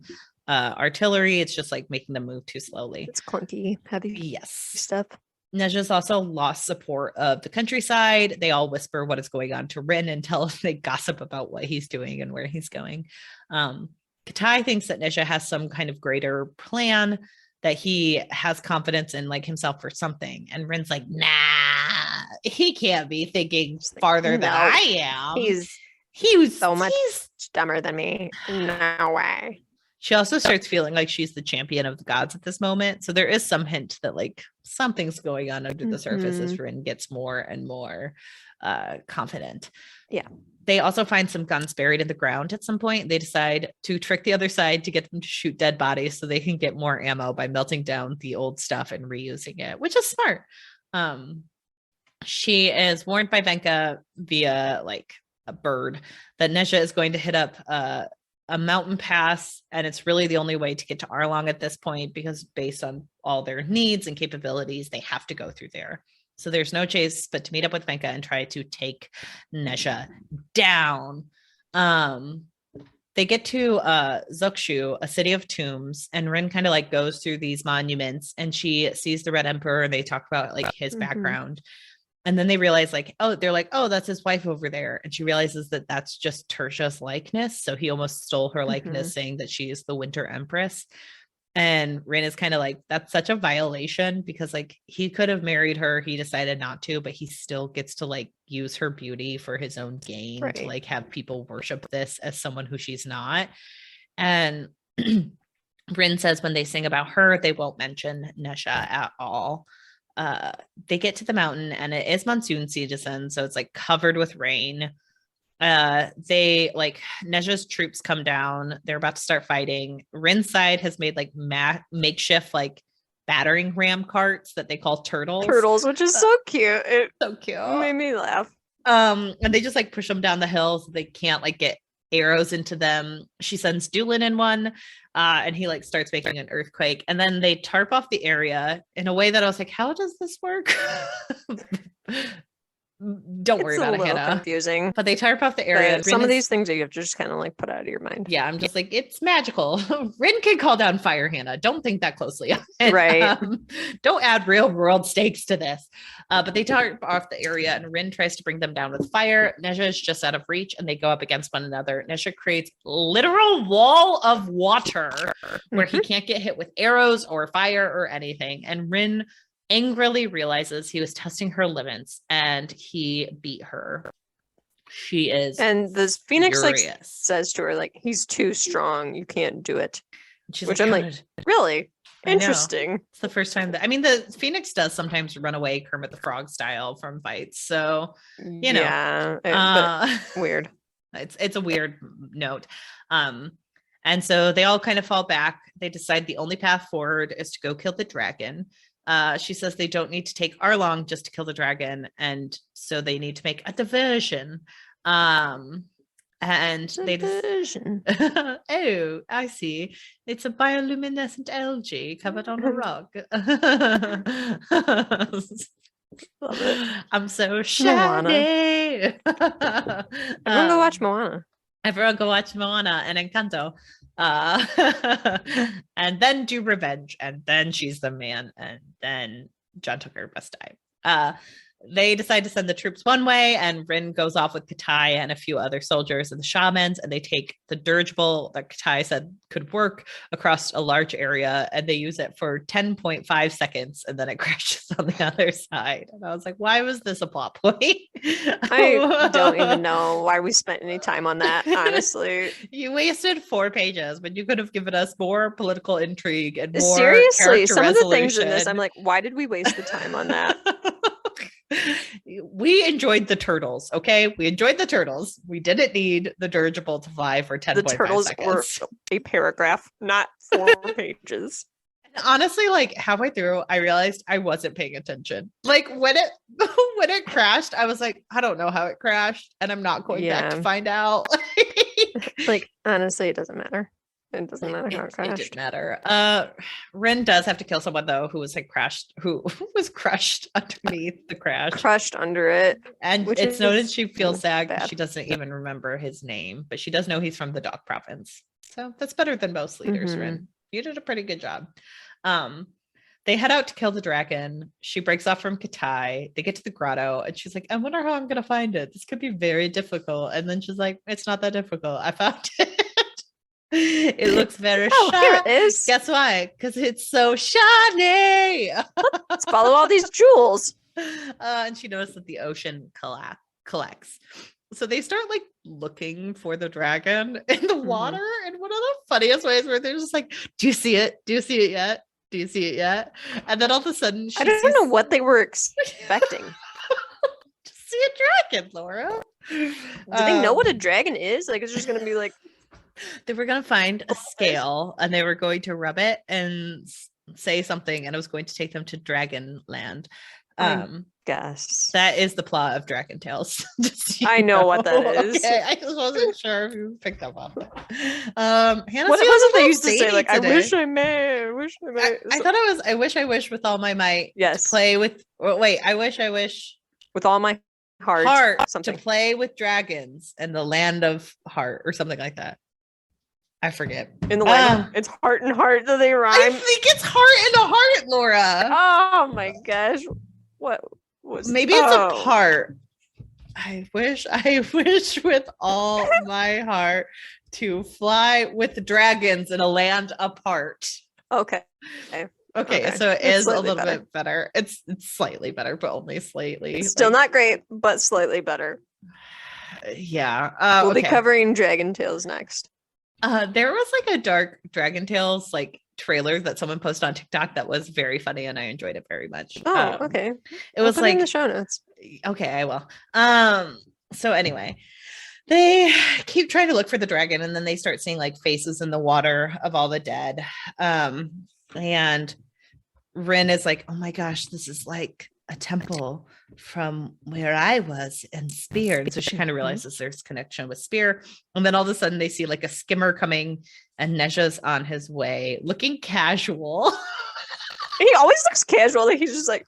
artillery. It's just like making them move too slowly. It's clunky, heavy stuff. Nezha's also lost support of the countryside. They all whisper what is going on to Rin until they gossip about what he's doing and where he's going. Katai thinks that Nezha has some kind of greater plan, that he has confidence in like himself for something. And Rin's like, nah, he can't be thinking farther than I am. He was so much dumber than me. No way. She also starts feeling like she's the champion of the gods at this moment. So there is some hint that like something's going on under the surface as Rin gets more and more confident. Yeah. They also find some guns buried in the ground at some point. They decide to trick the other side to get them to shoot dead bodies so they can get more ammo by melting down the old stuff and reusing it, which is smart. she is warned by Venka via like a bird that Nesha is going to hit up a mountain pass, and it's really the only way to get to Arlong at this point, because based on all their needs and capabilities, they have to go through there. So there's no chase but to meet up with Venka and try to take Nesha down. They get to Zukshu, a city of tombs, and Rin kind of like goes through these monuments, and she sees the Red Emperor, and they talk about like his background. And then they realize like, oh, they're like, oh, that's his wife over there. And she realizes that that's just Tertia's likeness. So he almost stole her likeness, saying that she is the Winter Empress. And Rin is kind of like, that's such a violation, because like he could have married her. He decided not to, but he still gets to like use her beauty for his own gain, to like have people worship this as someone who she's not. And Rin says when they sing about her, they won't mention Nesha at all. They get to the mountain, and it is monsoon season, so it's like covered with rain. They like Nesha's troops come down. They're about to start fighting. Rin's side has made like makeshift like battering ram carts that they call turtles, which is so cute. So cute. Made me laugh. And they just like push them down the hill so they can't like get arrows into them. She sends Doolin in one, and he like starts making an earthquake, and then they tarp off the area in a way that I was like, how does this work? Don't worry about it, Hannah. Confusing, but they tarp off the area. Some of these things you have to just kind of like put out of your mind. Yeah, I'm just like, it's magical. Rin can call down fire, Hannah. Don't think that closely. Right. Don't add real world stakes to this. But they tarp off the area, and Rin tries to bring them down with fire. Nesha is just out of reach, and they go up against one another. Nesha creates literal wall of water where he can't get hit with arrows or fire or anything. And Rin angrily realizes he was testing her limits, and he beat her. She is, and this Phoenix furious. Like says to her like, he's too strong, you can't do it. Which I'm like, really interesting. It's the first time that, I mean, the Phoenix does sometimes run away Kermit the Frog style from fights, so you know, but weird. It's a weird note. And so they all kind of fall back. They decide the only path forward is to go kill the dragon. She says they don't need to take Arlong just to kill the dragon, and so they need to make a diversion. And diversion. Oh, I see. It's a bioluminescent algae covered on a rock. Love it. I'm so shiny. Everyone go watch Moana. Everyone go watch Moana and Encanto. And then do Revenge, and then She's the Man, and then John Tucker Must Die. They decide to send the troops one way, and Rin goes off with Katai and a few other soldiers and the shamans, and they take the dirigible that Katai said could work across a large area, and they use it for 10.5 seconds, and then it crashes on the other side. And I was like, why was this a plot point? I don't even know why we spent any time on that, honestly. You wasted 4 pages, but you could have given us more political intrigue and more seriously, some resolution. Of the things in this, I'm like, why did we waste the time on that? We enjoyed the turtles, okay? We enjoyed the turtles. We didn't need the dirigible to fly for 10.5 seconds. The turtles were a paragraph, not 4 pages. Honestly, like halfway through, I realized I wasn't paying attention. Like when it crashed, I was like, I don't know how it crashed, and I'm not going back to find out. Like honestly, it doesn't matter. It doesn't matter how it crashed. It didn't matter. Rin does have to kill someone though, who was like crushed underneath the crash. Crushed under it. And it's noted she feels sad. She doesn't even remember his name, but she does know he's from the Dog Province. So that's better than most leaders, Rin. You did a pretty good job. They head out to kill the dragon. She breaks off from Katai. They get to the grotto, and she's like, I wonder how I'm going to find it. This could be very difficult. And then she's like, it's not that difficult. I found it. It looks very shiny. Here it is. Guess why? Because it's so shiny. Let's follow all these jewels. And she noticed that the ocean collects. So they start like looking for the dragon in the water in one of the funniest ways, where they're just like, do you see it? Do you see it yet? Do you see it yet? And then all of a sudden, I don't know what they were expecting. To see a dragon, Laura. Do they know what a dragon is? Like, it's just going to be like, they were going to find a scale, and they were going to rub it and say something, and it was going to take them to Dragon Land. Guess that is the plot of Dragon Tales. I know what that is. Okay, I just wasn't sure if you picked up on that. Hannah, what was it they used to say? Like, today. I wish I may. I thought it was I wish with all my might. Yes. To play with. Wait, I wish with all my heart to play with dragons in the land of heart or something like that. I forget. In the land, it's heart and heart that they rhyme. I think it's heart and a heart, Laura. Oh my gosh. What was maybe it's a part. I wish with all my heart to fly with dragons in a land apart. Okay. So it is a little bit better. It's slightly better, but only slightly. It's still not great, but slightly better. Yeah. We'll be covering Dragon Tales next. There was like a dark Dragon Tales like trailer that someone posted on TikTok that was very funny and I enjoyed it very much. Oh, okay. It was like in the show notes. Okay, I will. So anyway, they keep trying to look for the dragon and then they start seeing like faces in the water of all the dead. And Rin is like, oh my gosh, this is like a temple from where I was in Spear. And so she kind of realizes there's connection with Spear. And then all of a sudden they see like a skimmer coming and Neja's on his way looking casual. He always looks casual. Like he's just like,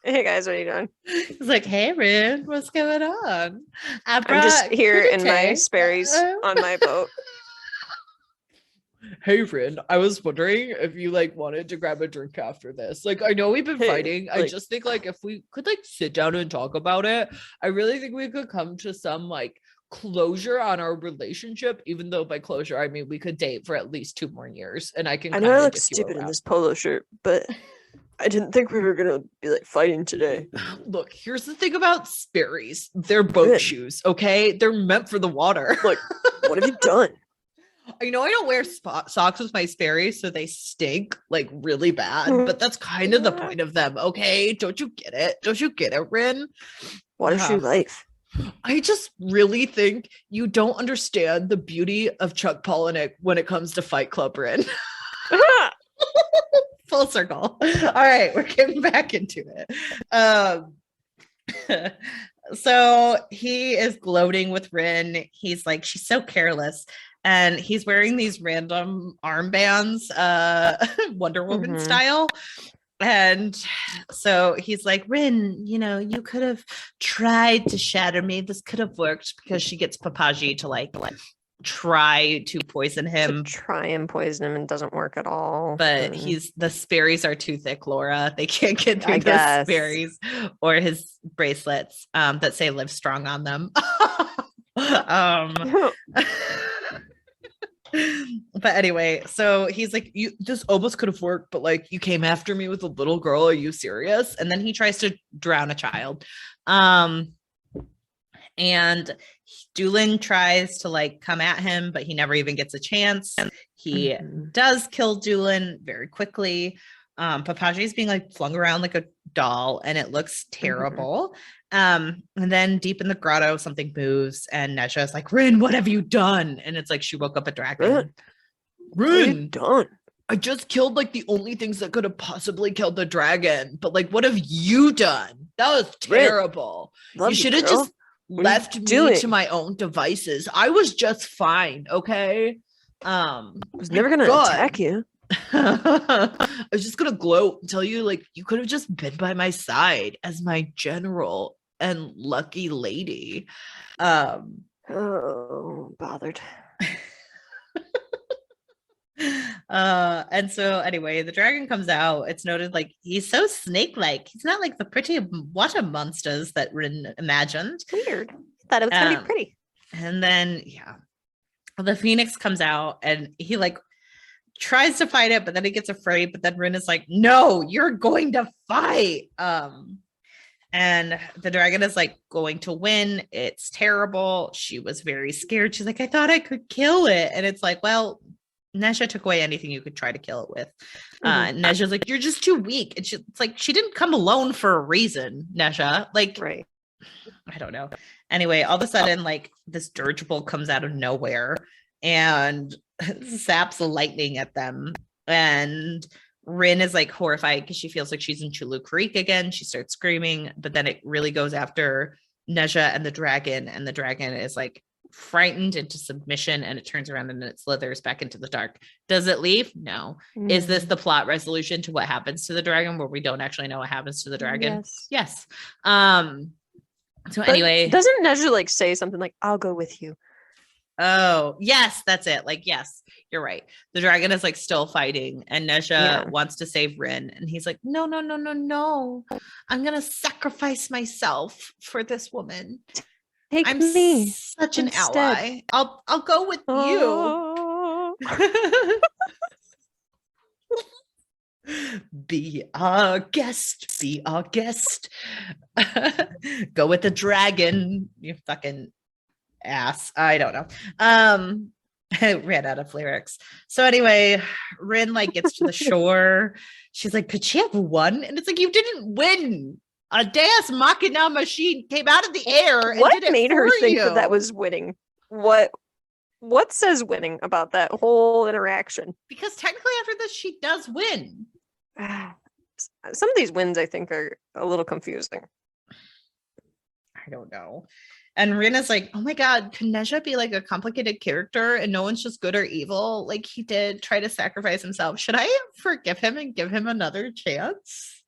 hey guys, what are you doing? He's like, hey Rin, what's going on? I'm just here in my Sperry's on my boat. Hey Rin, I was wondering if you like wanted to grab a drink after this. Like, I know we've been fighting. I just think like if we could like sit down and talk about it, I really think we could come to some like closure on our relationship. Even though by closure I mean we could date for at least 2 more years, and I know I look stupid in this polo shirt, but I didn't think we were gonna be like fighting today. Look, here's the thing about Sperry's. They're boat shoes, okay? They're meant for the water. Like, what have you done? I know I don't wear socks with my Sperry's, so they stink like really bad, but that's kind of the point of them, okay? Don't you get it? Don't you get it, Rin? What is your life? I just really think you don't understand the beauty of Chuck Palahniuk when it comes to Fight Club, Rin. Full circle. All right, we're getting back into it. So he is gloating with Rin. He's like, she's so careless. And he's wearing these random armbands, Wonder Woman style. And so he's like, Rin, you know, you could have tried to shatter me. This could have worked, because she gets Papaji to like try to poison him. Try and poison him, and doesn't work at all. But the Sperry's are too thick, Laura. They can't get through the Sperry's or his bracelets that say "Live Strong" on them. But anyway, so he's like, this almost could have worked, but like, you came after me with a little girl. Are you serious? And then he tries to drown a child. And Doolin tries to like come at him, but he never even gets a chance. He does kill Doolin very quickly. Papaji is being like flung around like a doll, and it looks terrible. And then deep in the grotto, something moves, and Neja is like, Rin, what have you done? And it's like she woke up a dragon. Rin, done? I just killed like the only things that could have possibly killed the dragon. But like, what have you done? That was terrible. You should have just left me to my own devices. I was just fine, okay? I was never gonna attack you. I was just gonna gloat and tell you, like, you could have just been by my side as my general and lucky lady. Bothered. And so anyway, the dragon comes out. It's noted like he's so snake-like. He's not like the pretty water monsters that Rin imagined. Weird. Thought it was gonna be pretty. And then the phoenix comes out and he like tries to fight it, but then he gets afraid. But then Rin is like, no, you're going to fight. And the dragon is like going to win. It's terrible. She was very scared. She's like, I thought I could kill it. And it's like, well, Neja took away anything you could try to kill it with. Neja's like, you're just too weak. And it's like, she didn't come alone for a reason, Neja. Like, right. I don't know. Anyway, all of a sudden, like this dirigible comes out of nowhere and zaps lightning at them. And Rin is like horrified because she feels like she's in Chulu Creek again. She starts screaming, but then it really goes after Neja and the dragon is like frightened into submission, and it turns around and it slithers back into the dark. Does it leave? No. Is this the plot resolution to what happens to the dragon, where we don't actually know what happens to the dragon? Yes. So anyway, doesn't Neja like say something like, I'll go with you? Oh, yes, that's it. Like, yes, you're right. The dragon is like still fighting, and Neja wants to save Rin, and he's like, no. I'm gonna sacrifice myself for this woman. I'm such an ally. I'll go with you. Be our guest. Go with the dragon, you fucking ass. I don't know. I ran out of lyrics. So anyway, Rin like gets to the shore. She's like, could she have won? And it's like, you didn't win. A Deus Machina machine came out of the air. And what did it made her think you? that was winning? What says winning about that whole interaction? Because technically after this, she does win. Some of these wins I think are a little confusing. I don't know. And Rin is like, oh my God, can Neja be like a complicated character and no one's just good or evil? Like he did try to sacrifice himself. Should I forgive him and give him another chance?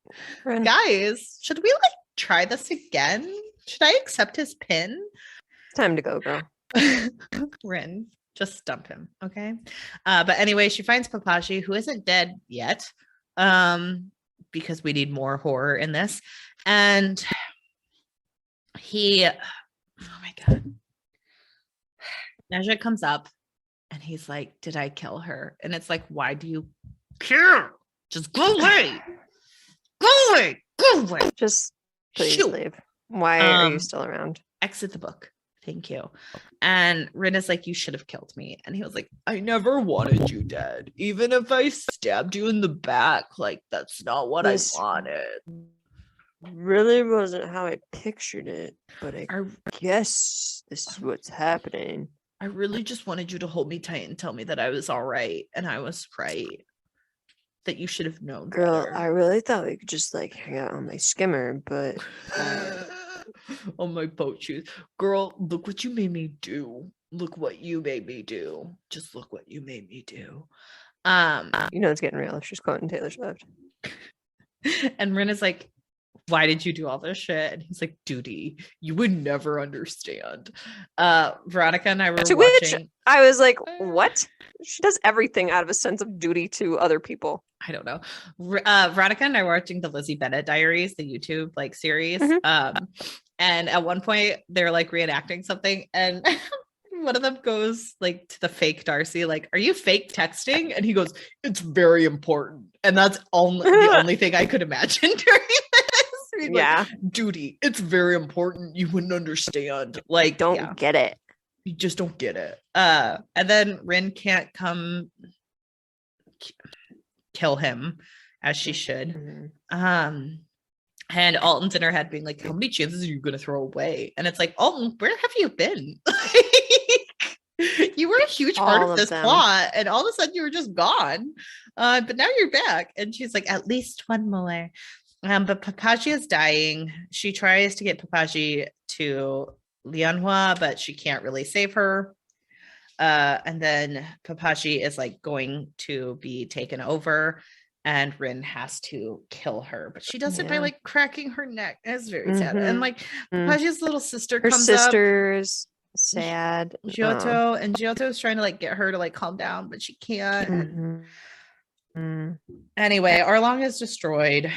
Rin. Guys, should we like try this again? Should I accept his pin? Time to go, girl. Rin, just dump him, okay? But anyway, she finds Papashi, who isn't dead yet, because we need more horror in this. And oh my God. Neja comes up and he's like, did I kill her? And it's like, why do you care? Just go away. Go away. Just please leave. Why are you still around? Exit the book. Thank you. And Rin is like, you should have killed me. And he was like, I never wanted you dead. Even if I stabbed you in the back, like that's not what I wanted. Really wasn't how I pictured it, but I guess this is what's happening. I really just wanted you to hold me tight and tell me that I was all right, and I was right. That you should have known. Girl, better. I really thought we could just like hang out on my skimmer, but on my boat shoes. Girl, look what you made me do. Look what you made me do. Just look what you made me do. You know it's getting real. She's quoting Taylor Swift. And Rin is like, why did you do all this shit? And he's like, duty. You would never understand. Veronica and I were watching. Which I was like, what? She does everything out of a sense of duty to other people. I don't know. Veronica and I were watching the Lizzie Bennett Diaries, the YouTube like series. Mm-hmm. And at one point they're like reenacting something, and one of them goes like to the fake Darcy, like, are you fake texting? And he goes, it's very important. And that's the only thing I could imagine during this. Yeah. Like, duty. It's very important. You wouldn't understand. Like, don't get it. You just don't get it. And then Rin can't come kill him as she should. Mm-hmm. And Alton's in her head being like, how many chances are you going to throw away? And it's like, Alton, where have you been? You were a huge part of this plot, and all of a sudden you were just gone. But now you're back. And she's like, at least one more. But Papaji is dying. She tries to get Papaji to Lianhua, but she can't really save her. And then Papaji is like going to be taken over, and Rin has to kill her, but she does it by like cracking her neck. It's very sad. And like Papaji's little sister comes up. Her sister's sad. Giotto, and Giotto is trying to like get her to like calm down, but she can't. Anyway, Arlong is destroyed.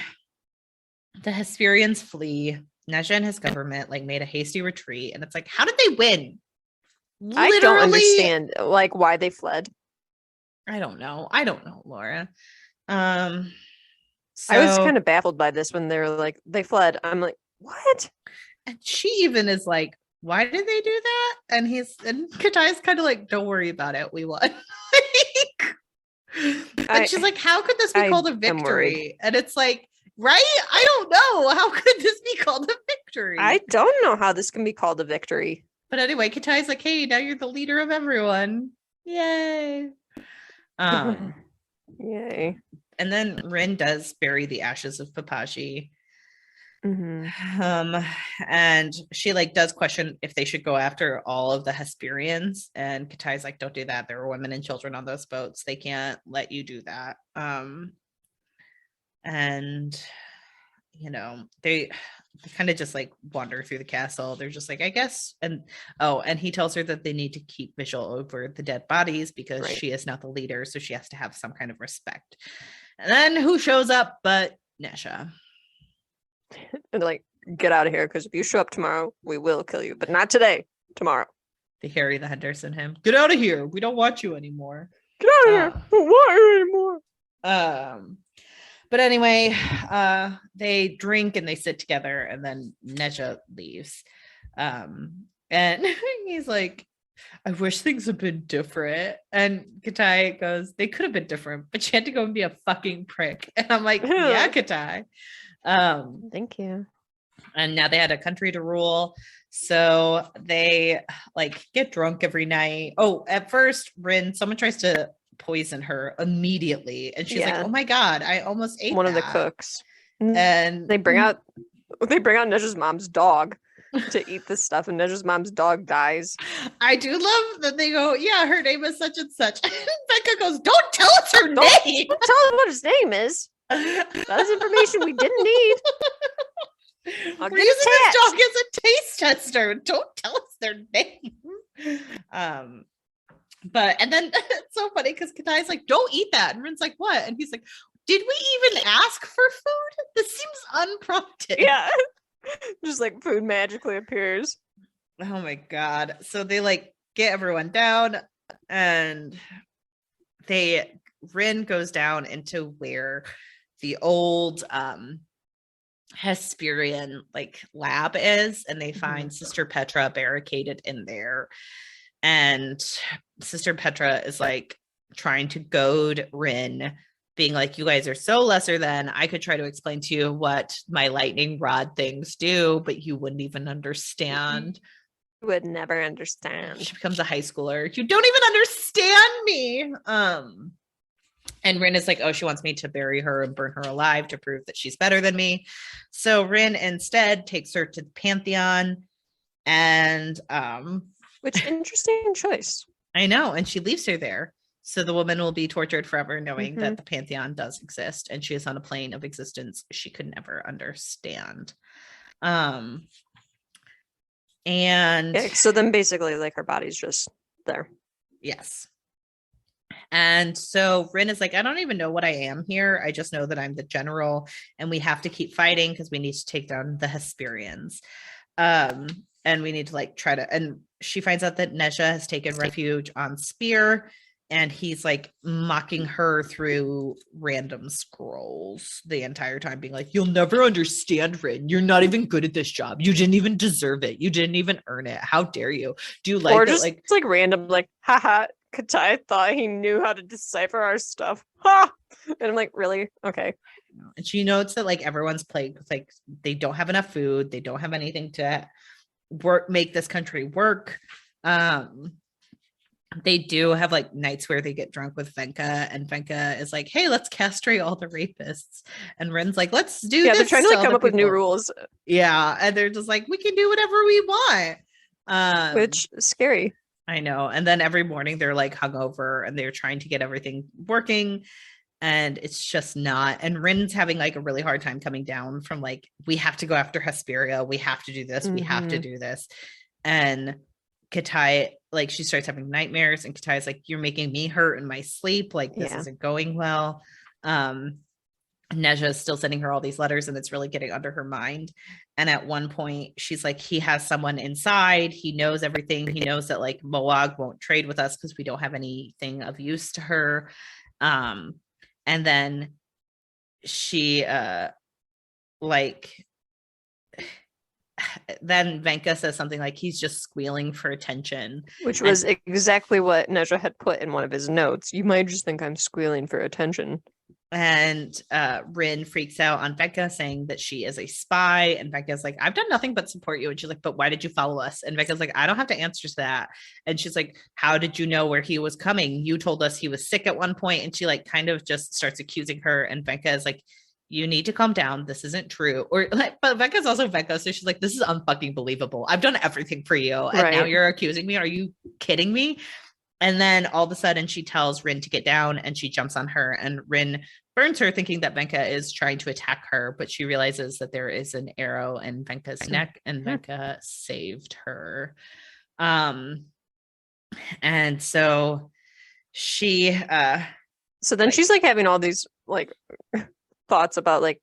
The Hesperians flee. Neja and his government like made a hasty retreat, and it's like, how did they win? Literally, I don't understand like why they fled. I don't know, Laura. So, I was kind of baffled by this when they were like, they fled. I'm like, what? And she even is like, why did they do that? And Katai's kind of like, don't worry about it, we won. She's like, how could this be called a victory? And it's like, right? I don't know. How could this be called a victory? I don't know how this can be called a victory. But anyway, Katai's like, hey, now you're the leader of everyone. Yay. Yay. and then Rin does bury the ashes of Papaji. And she like does question if they should go after all of the Hesperians, and Katai's like, don't do that, there were women and children on those boats, they can't let you do that. And you know, they kind of just like wander through the castle. They're just like, I guess. And he tells her that they need to keep vigil over the dead bodies because she is not the leader, so she has to have some kind of respect. And then who shows up but Nesha? And like, get out of here, because if you show up tomorrow, we will kill you, but not today, tomorrow. The Harry the Henderson him. Get out of here. We don't want you anymore. Get out of here. We don't want you anymore. But anyway, they drink and they sit together, and then Nesha leaves. And he's like, I wish things had been different. And Katai goes, they could have been different, but she had to go and be a fucking prick. And I'm like, yeah, Katai. Thank you. And now they had a country to rule, so they like get drunk every night. At first, someone tries to poison her immediately, and she's like, oh my god, I almost ate one of the cooks. And they bring out Nesha's mom's dog to eat this stuff, and Nesha's mom's dog dies. I do love that they go, yeah, her name is such and such. Becca goes, don't tell us her name. Don't tell us what his name is. That's information we didn't need. We're using this dog as a taste tester. Don't tell us their name. And then it's so funny because Katai's like, don't eat that. And Rin's like, what? And he's like, did we even ask for food? This seems unprompted. Yeah. Just like food magically appears. Oh my god. So they like get everyone down, and Rin goes down into where the old Hesperian like lab is, and they find Sister Petra barricaded in there, and Sister Petra is like trying to goad Rin, being like, you guys are so lesser than, I could try to explain to you what my lightning rod things do, but you wouldn't even understand. You would never understand. She becomes a high schooler. You don't even understand me. And Rin is like, she wants me to bury her and burn her alive to prove that she's better than me. So Rin instead takes her to the Pantheon, and which interesting choice. I know. And she leaves her there. So the woman will be tortured forever knowing that the Pantheon does exist, and she is on a plane of existence she could never understand. And so then basically like her body's just there. Yes. And so Rin is like, I don't even know what I am here. I just know that I'm the general, and we have to keep fighting because we need to take down the Hesperians. And we need to like try to, and she finds out that Nesha has taken refuge on Spear, and he's like mocking her through random scrolls the entire time, being like, you'll never understand, Rin. You're not even good at this job. You didn't even deserve it. You didn't even earn it. How dare you? Do you like or that, just like, it's like random, like, haha, Katai thought he knew how to decipher our stuff. Ha! And I'm like, really? Okay. And she notes that like everyone's plagued with like, they don't have enough food. They don't have anything to make this country work. They do have like nights where they get drunk with Venka, and Venka is like, hey, let's castrate all the rapists. And Rin's like, let's do this. Yeah, they're trying to like come up with new rules. Yeah. And they're just like, we can do whatever we want. Which is scary. I know. And then every morning they're like hungover, and they're trying to get everything working, and it's just not. And Rin's having like a really hard time coming down from like, we have to go after Hesperia. We have to do this. We have to do this. And Katai, like, she starts having nightmares, and Katai's like, you're making me hurt in my sleep. Like, this isn't going well. Neja is still sending her all these letters, and it's really getting under her mind. And at one point she's like, he has someone inside. He knows everything. He knows that like Moag won't trade with us because we don't have anything of use to her. And then she then Venka says something like, he's just squealing for attention, which was exactly what Neja had put in one of his notes. You might just think I'm squealing for attention. And Rin freaks out on Becca, saying that she is a spy. And Becca's like, I've done nothing but support you. And she's like, but why did you follow us? And Becca's like, I don't have to answer to that. And she's like, how did you know where he was coming? You told us he was sick at one point. And she like kind of just starts accusing her. And Becca is like, you need to calm down. This isn't true. Or like, but Becca's also Becca. So she's like, this is unfucking believable. I've done everything for you. And now you're accusing me. Are you kidding me? And then all of a sudden she tells Rin to get down and she jumps on her, and Rin burns her, thinking that Venka is trying to attack her, but she realizes that there is an arrow in Venka's neck and Venka saved her. And so she so then she's like having all these like thoughts about like,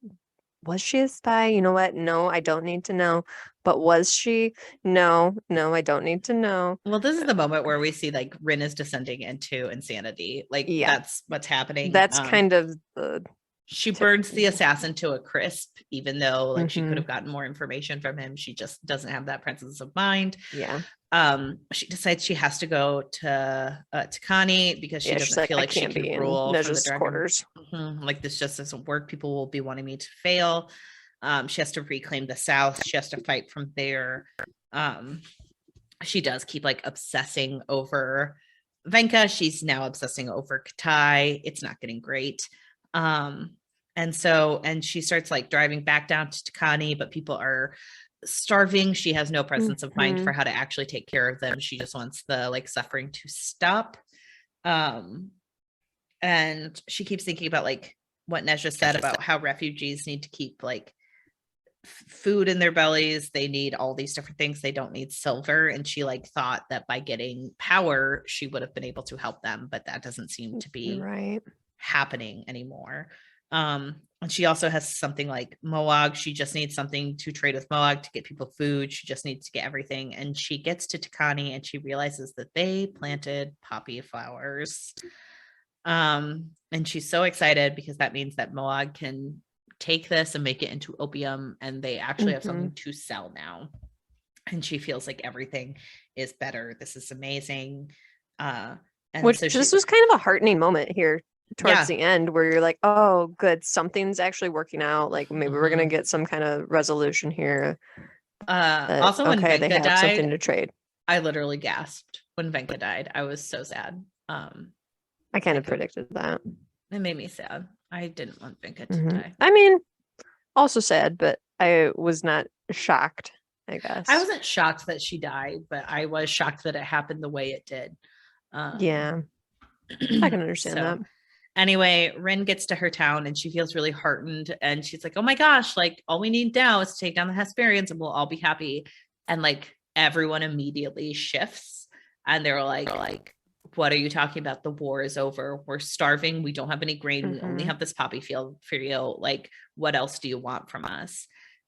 was she a spy? You know what? No, I don't need to know. But was she? No, I don't need to know. Well, this is the moment where we see like Rin is descending into insanity. Like that's what's happening. That's kind of the she burns the assassin to a crisp, even though like she could have gotten more information from him. She just doesn't have that presence of mind. Yeah. She decides she has to go to Takani because she doesn't feel like she can rule from the dragon quarters. Like this just doesn't work. People will be wanting me to fail. She has to reclaim the South. She has to fight from there. She does keep like obsessing over Venka. She's now obsessing over Katai. It's not getting great. And she starts like driving back down to Takani, but people are starving. She has no presence of mind for how to actually take care of them. She just wants the like suffering to stop. And she keeps thinking about like what Nezha said about how refugees need to keep like food in their bellies. They need all these different things. They don't need silver. And she like thought that by getting power, she would have been able to help them, but that doesn't seem to be happening anymore. And she also has something like Moag. She just needs something to trade with Moag to get people food. She just needs to get everything. And she gets to Takani and she realizes that they planted poppy flowers. And she's so excited because that means that Moag can take this and make it into opium, and they actually have something to sell now. And she feels like everything is better. This is amazing. This was kind of a heartening moment here towards the end where you're like, oh good, something's actually working out, like maybe we're gonna get some kind of resolution here. Also when Venka they have died, something to trade. I literally gasped when Venka died. I was so sad. I kind of predicted that. It made me sad. I didn't want Venka to die. I mean, also sad, but I was not shocked, I guess. I wasn't shocked that she died, but I was shocked that it happened the way it did. Yeah, I can understand that. Anyway, Rin gets to her town and she feels really heartened, and she's like, oh my gosh, like all we need now is to take down the Hesperians and we'll all be happy. And like everyone immediately shifts and they're like, what are you talking about? The war is over. We're starving. We don't have any grain. We only have this poppy field for you. Like, what else do you want from us?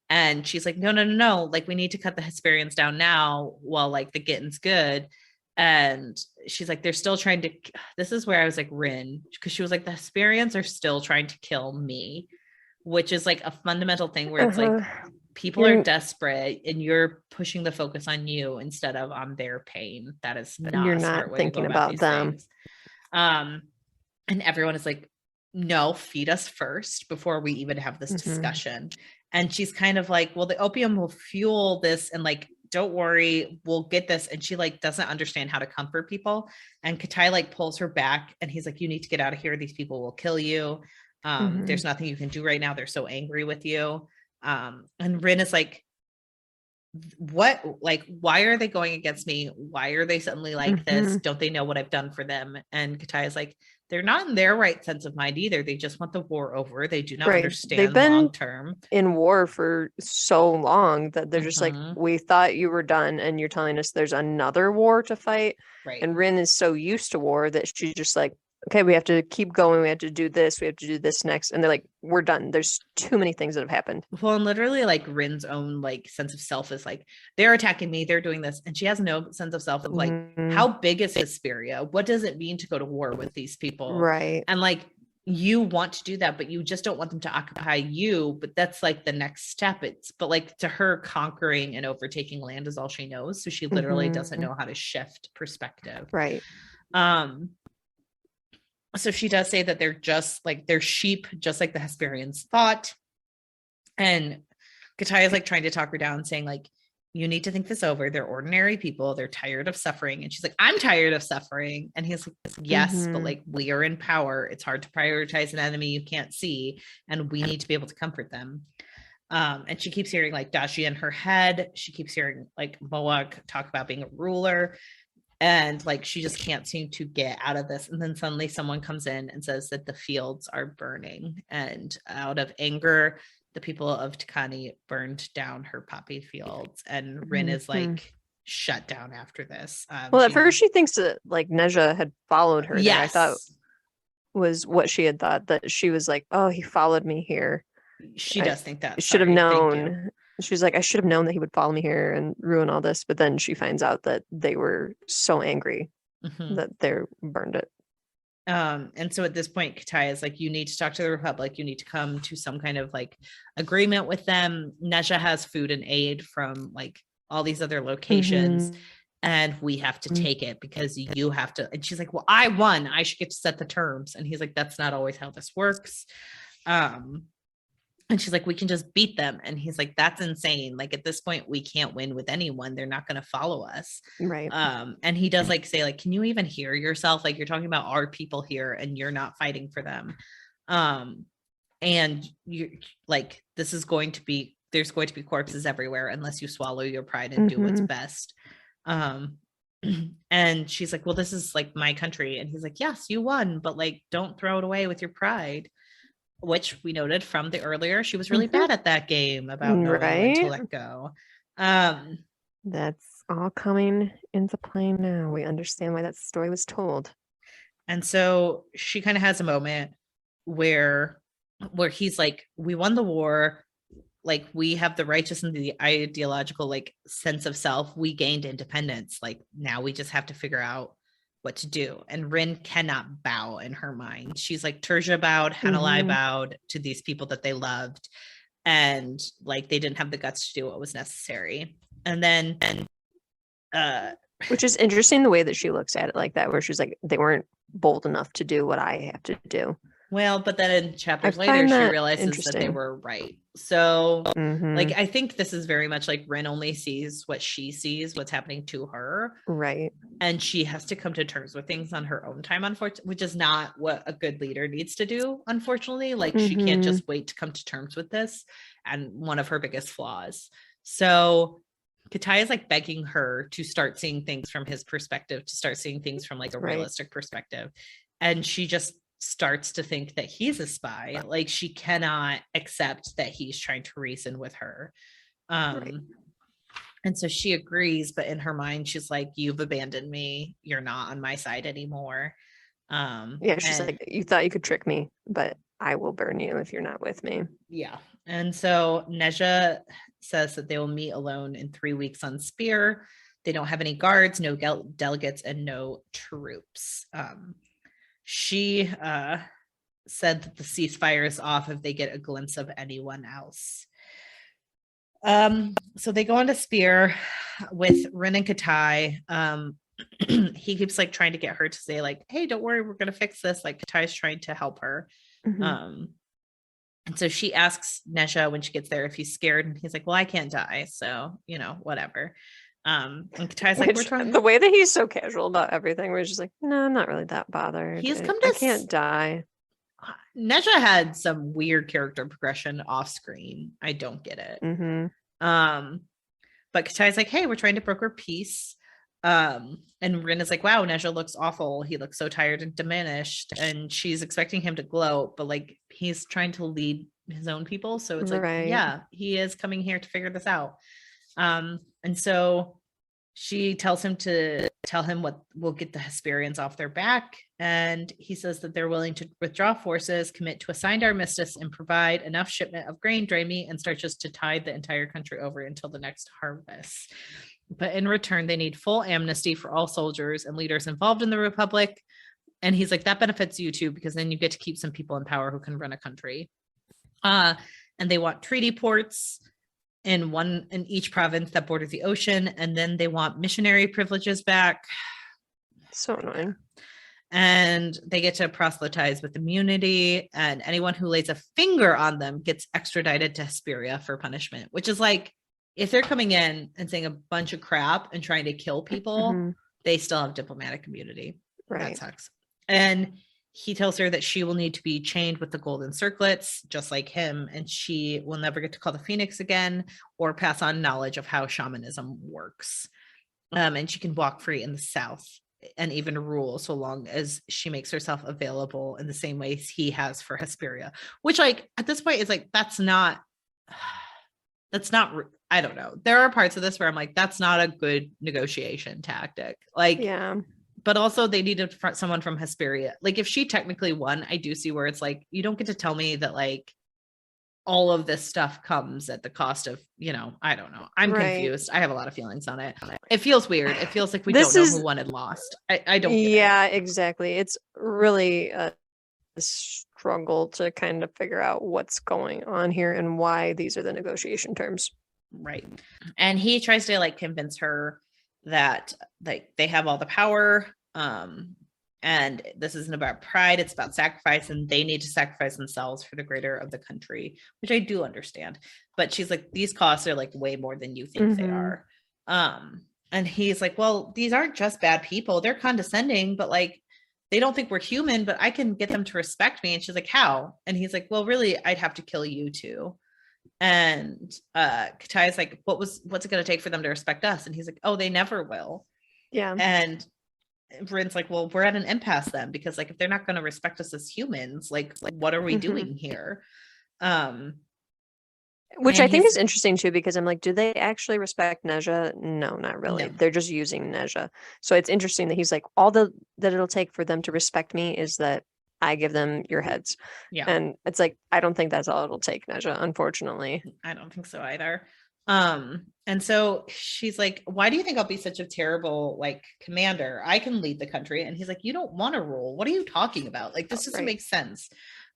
And she's like, no. Like, we need to cut the Hesperians down now while like the getting's good. And she's like, they're still trying to, this is where I was like, Rin, because she was like, the Hesperians are still trying to kill me, which is like a fundamental thing where it's like, people are desperate and you're pushing the focus on you instead of on their pain. That is not, you're not thinking about them. And everyone is like, no, feed us first before we even have this discussion. And she's kind of like, well, the opium will fuel this, and like, don't worry, we'll get this. And she like doesn't understand how to comfort people. And Katai like pulls her back and he's like, you need to get out of here. These people will kill you. There's nothing you can do right now. They're so angry with you. And Rin is like, what, like, why are they going against me? Why are they suddenly like this? Don't they know what I've done for them? And Katai is like, they're not in their right sense of mind either. They just want the war over. They do not understand They've been long term in war for so long that they're just like, we thought you were done and you're telling us there's another war to fight. Right. And Rin is so used to war that she's just like, okay, we have to keep going. We have to do this. We have to do this next. And they're like, we're done. There's too many things that have happened. Well, and literally like Rin's own like sense of self is like, they're attacking me. They're doing this. And she has no sense of self of like, how big is Hesperia? What does it mean to go to war with these people? Right. And like, you want to do that, but you just don't want them to occupy you. But that's like the next step. But like to her, conquering and overtaking land is all she knows. So she literally doesn't know how to shift perspective. Right. So she does say that they're just like, they're sheep, just like the Hesperians thought. And Katai is like trying to talk her down, saying like, you need to think this over. They're ordinary people. They're tired of suffering. And she's like, I'm tired of suffering. And he's like, yes, but like, we are in power. It's hard to prioritize an enemy you can't see. And we need to be able to comfort them. And she keeps hearing like Dashi in her head. She keeps hearing like Moak talk about being a ruler. And like, she just can't seem to get out of this. And then suddenly someone comes in and says that the fields are burning. And out of anger, the people of Takani burned down her poppy fields, and Rin is like shut down after this. Well, at first she thinks that like Neja had followed her. Yes. I thought was what she had thought, that she was like, oh, he followed me here. She does think that. Should have known. She's like, I should have known that he would follow me here and ruin all this. But then she finds out that they were so angry that they burned it. And so at this point, Katai is like, you need to talk to the Republic. You need to come to some kind of like agreement with them. Neja has food and aid from like all these other locations, and we have to take it because you have to. And she's like, well, I won. I should get to set the terms. And he's like, that's not always how this works. And she's like, we can just beat them. And he's like, that's insane. Like at this point, we can't win with anyone. They're not going to follow us. Right. And he does like say, like, can you even hear yourself? Like, you're talking about our people here and you're not fighting for them. And you like, this is going to be, there's going to be corpses everywhere unless you swallow your pride and do what's best. And she's like, well, this is like my country. And he's like, yes, you won, but like, don't throw it away with your pride. Which we noted from the earlier, she was really bad at that game about knowing when to let go. That's all coming into play now. We understand why that story was told. And so she kind of has a moment where he's like, we won the war, like we have the righteous and the ideological like sense of self, we gained independence, like now we just have to figure out what to do. And Rin cannot bow in her mind. She's like, Terja bowed, Hanalei bowed to these people that they loved, and like they didn't have the guts to do what was necessary. And then which is interesting, the way that she looks at it like that, where she's like, they weren't bold enough to do what I have to do. Well, but then in chapters later, she realizes that they were right. So like, I think this is very much like Rin only sees what she sees, what's happening to her. Right. And she has to come to terms with things on her own time, unfortunately, which is not what a good leader needs to do, unfortunately. Like she can't just wait to come to terms with this. And one of her biggest flaws. So Katai is like begging her to start seeing things from his perspective, to start seeing things from like a realistic perspective. And she just starts to think that he's a spy. Like she cannot accept that he's trying to reason with her. And so she agrees, but in her mind she's like, you've abandoned me, you're not on my side anymore. She's like, you thought you could trick me, but I will burn you if you're not with me. Yeah. And so Neja says that they will meet alone in 3 weeks on Spear. They don't have any guards, no delegates, and no troops. She said that the ceasefire is off if they get a glimpse of anyone else. So they go into Spear with Rin and Katai. He keeps like trying to get her to say like, hey, don't worry, we're going to fix this. Like Katai's trying to help her. And so she asks Neja when she gets there if he's scared. And he's like, well, I can't die. So, you know, whatever. And Katai's like, the way that he's so casual about everything, we're just like, no, I'm not really that bothered. I can't die. Neja had some weird character progression off screen. I don't get it. But Katai's like, hey, we're trying to broker peace. And Rin is like, wow, Neja looks awful. He looks so tired and diminished. And she's expecting him to gloat, but like he's trying to lead his own people. So it's like, yeah, he is coming here to figure this out. And so she tells him to tell him what will get the Hesperians off their back. And he says that they're willing to withdraw forces, commit to a signed armistice, and provide enough shipment of grain, dry meat, and starches to tide the entire country over until the next harvest. But in return, they need full amnesty for all soldiers and leaders involved in the Republic. And he's like, that benefits you too, because then you get to keep some people in power who can run a country. And they want treaty ports in each province that border the ocean, and then they want missionary privileges back. So annoying. and they get to proselytize with immunity, and anyone who lays a finger on them gets extradited to Hesperia for punishment, which is like, if they're coming in and saying a bunch of crap and trying to kill people, they still have diplomatic immunity. Right. That sucks. And he tells her that she will need to be chained with the golden circlets, just like him, and she will never get to call the Phoenix again or pass on knowledge of how shamanism works. And she can walk free in the South and even rule, so long as she makes herself available in the same ways he has for Hesperia, which, like, at this point is like, that's not I don't know. There are parts of this where I'm like, that's not a good negotiation tactic. Like, yeah. But also they needed someone from Hesperia. Like, if she technically won, I do see where it's like, you don't get to tell me that, like, all of this stuff comes at the cost of, you know, I don't know. I'm confused. I have a lot of feelings on it. It feels weird. It feels like we don't know who won and lost. I don't get it. Exactly. It's really a struggle to kind of figure out what's going on here and why these are the negotiation terms. Right. And he tries to, like, convince her that, like, they have all the power. And this isn't about pride, it's about sacrifice, and they need to sacrifice themselves for the greater of the country, which I do understand. But she's like, these costs are, like, way more than you think they are. And he's like, well, these aren't just bad people. They're condescending, but, like, they don't think we're human, but I can get them to respect me. And she's like, how? And he's like, well, really, I'd have to kill you too. And Katai's like, what's it going to take for them to respect us? And he's like, oh, they never will. Yeah. And Bryn's like, well, we're at an impasse then, because, like, if they're not going to respect us as humans, like what are we doing here? Which I think is interesting too, because I'm like, do they actually respect Neja? No, not really. No. They're just using Neja. So it's interesting that he's like, that it'll take for them to respect me is that I give them your heads. Yeah. And it's like, I don't think that's all it'll take, Neja, unfortunately. I don't think so either. And so she's like, why do you think I'll be such a terrible, like, commander? I can lead the country. And he's like, you don't want to rule. What are you talking about? Like, this doesn't make sense.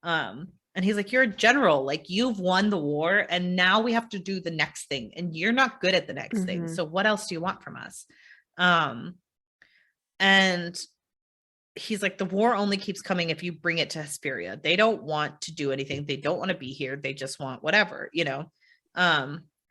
And he's like, you're a general, like, you've won the war and now we have to do the next thing. And you're not good at the next thing. So what else do you want from us? And he's like, the war only keeps coming if you bring it to Hesperia. They don't want to do anything. They don't want to be here. They just want whatever, you know?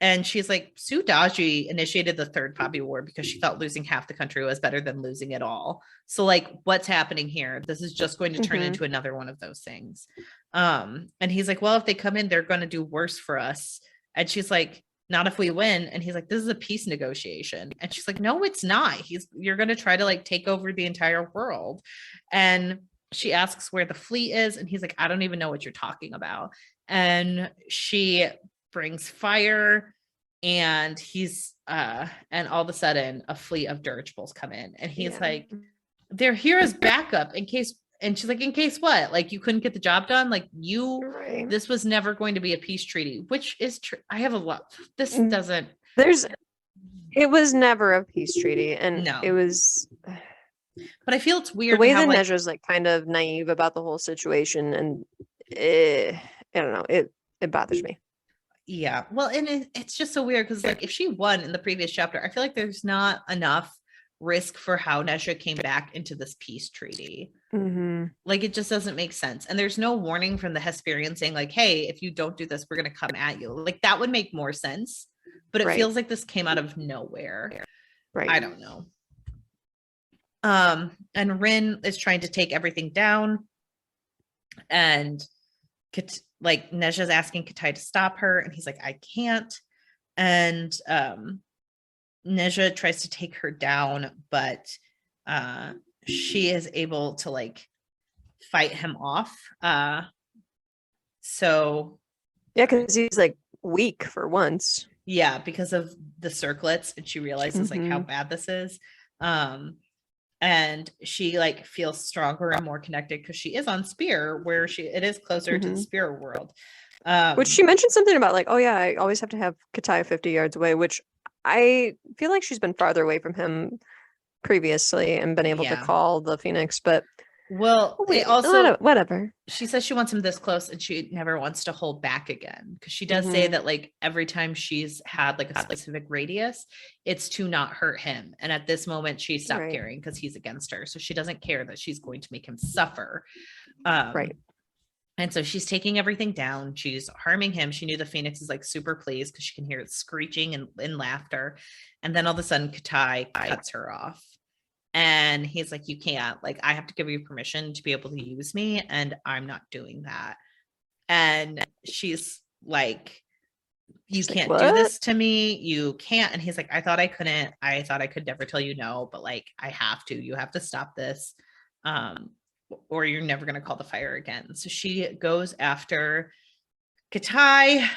And she's like, Sue Daji initiated the Third Poppy War because she thought losing half the country was better than losing it all. So, like, what's happening here? This is just going to turn into another one of those things. And he's like, well, if they come in, they're going to do worse for us. And she's like, not if we win. And he's like, this is a peace negotiation. And she's like, no, it's not. You're going to try to, like, take over the entire world. And she asks where the fleet is. And he's like, I don't even know what you're talking about. And she brings fire, and he's and all of a sudden a fleet of dirigibles come in, and he's like, they're here as backup in case. And she's like, in case what? Like, you couldn't get the job done? Like, this was never going to be a peace treaty, which is true. I have a lot. This doesn't. It was never a peace treaty, and it was. But I feel it's weird the way that Neja's, like, kind of naive about the whole situation, and I don't know. It bothers me. Yeah. Well, and it's just so weird because, like, if she won in the previous chapter, I feel like there's not enough risk for how Neja came back into this peace treaty. Like, it just doesn't make sense. And there's no warning from the Hesperian saying, like, hey, if you don't do this, we're going to come at you. Like, that would make more sense. But it feels like this came out of nowhere. Right. I don't know. And Rin is trying to take everything down. And like, Neja's asking Katai to stop her, and he's like, I can't. And Neja tries to take her down, but she is able to, like, fight him off. So yeah, because he's, like, weak for once. Yeah, because of the circlets, and she realizes like how bad this is. And she, like, feels stronger and more connected because she is on Spear, where it is closer to the Spear world. Which she mentioned something about, like, oh yeah, I always have to have Katai 50 yards away, which I feel like she's been farther away from him previously and been able to call the Phoenix, but Well, Wait, also whatever. she says she wants him this close and she never wants to hold back again, because she does say that like every time she's had like a specific radius, it's to not hurt him, and at this moment she stopped caring because he's against her, so she doesn't care that she's going to make him suffer. Right. And so she's taking everything down. She's harming him. She knew the Phoenix is like super pleased because she can hear it screeching and laughter. And then all of a sudden, Katai cuts her off. And he's like, you can't, like, I have to give you permission to be able to use me. And I'm not doing that. And she's like, you can't do this to me. You can't. And he's like, I thought I couldn't. I thought I could never tell you no, but like, I have to. You have to stop this. Or you're never going to call the fire again. So she goes after Katai,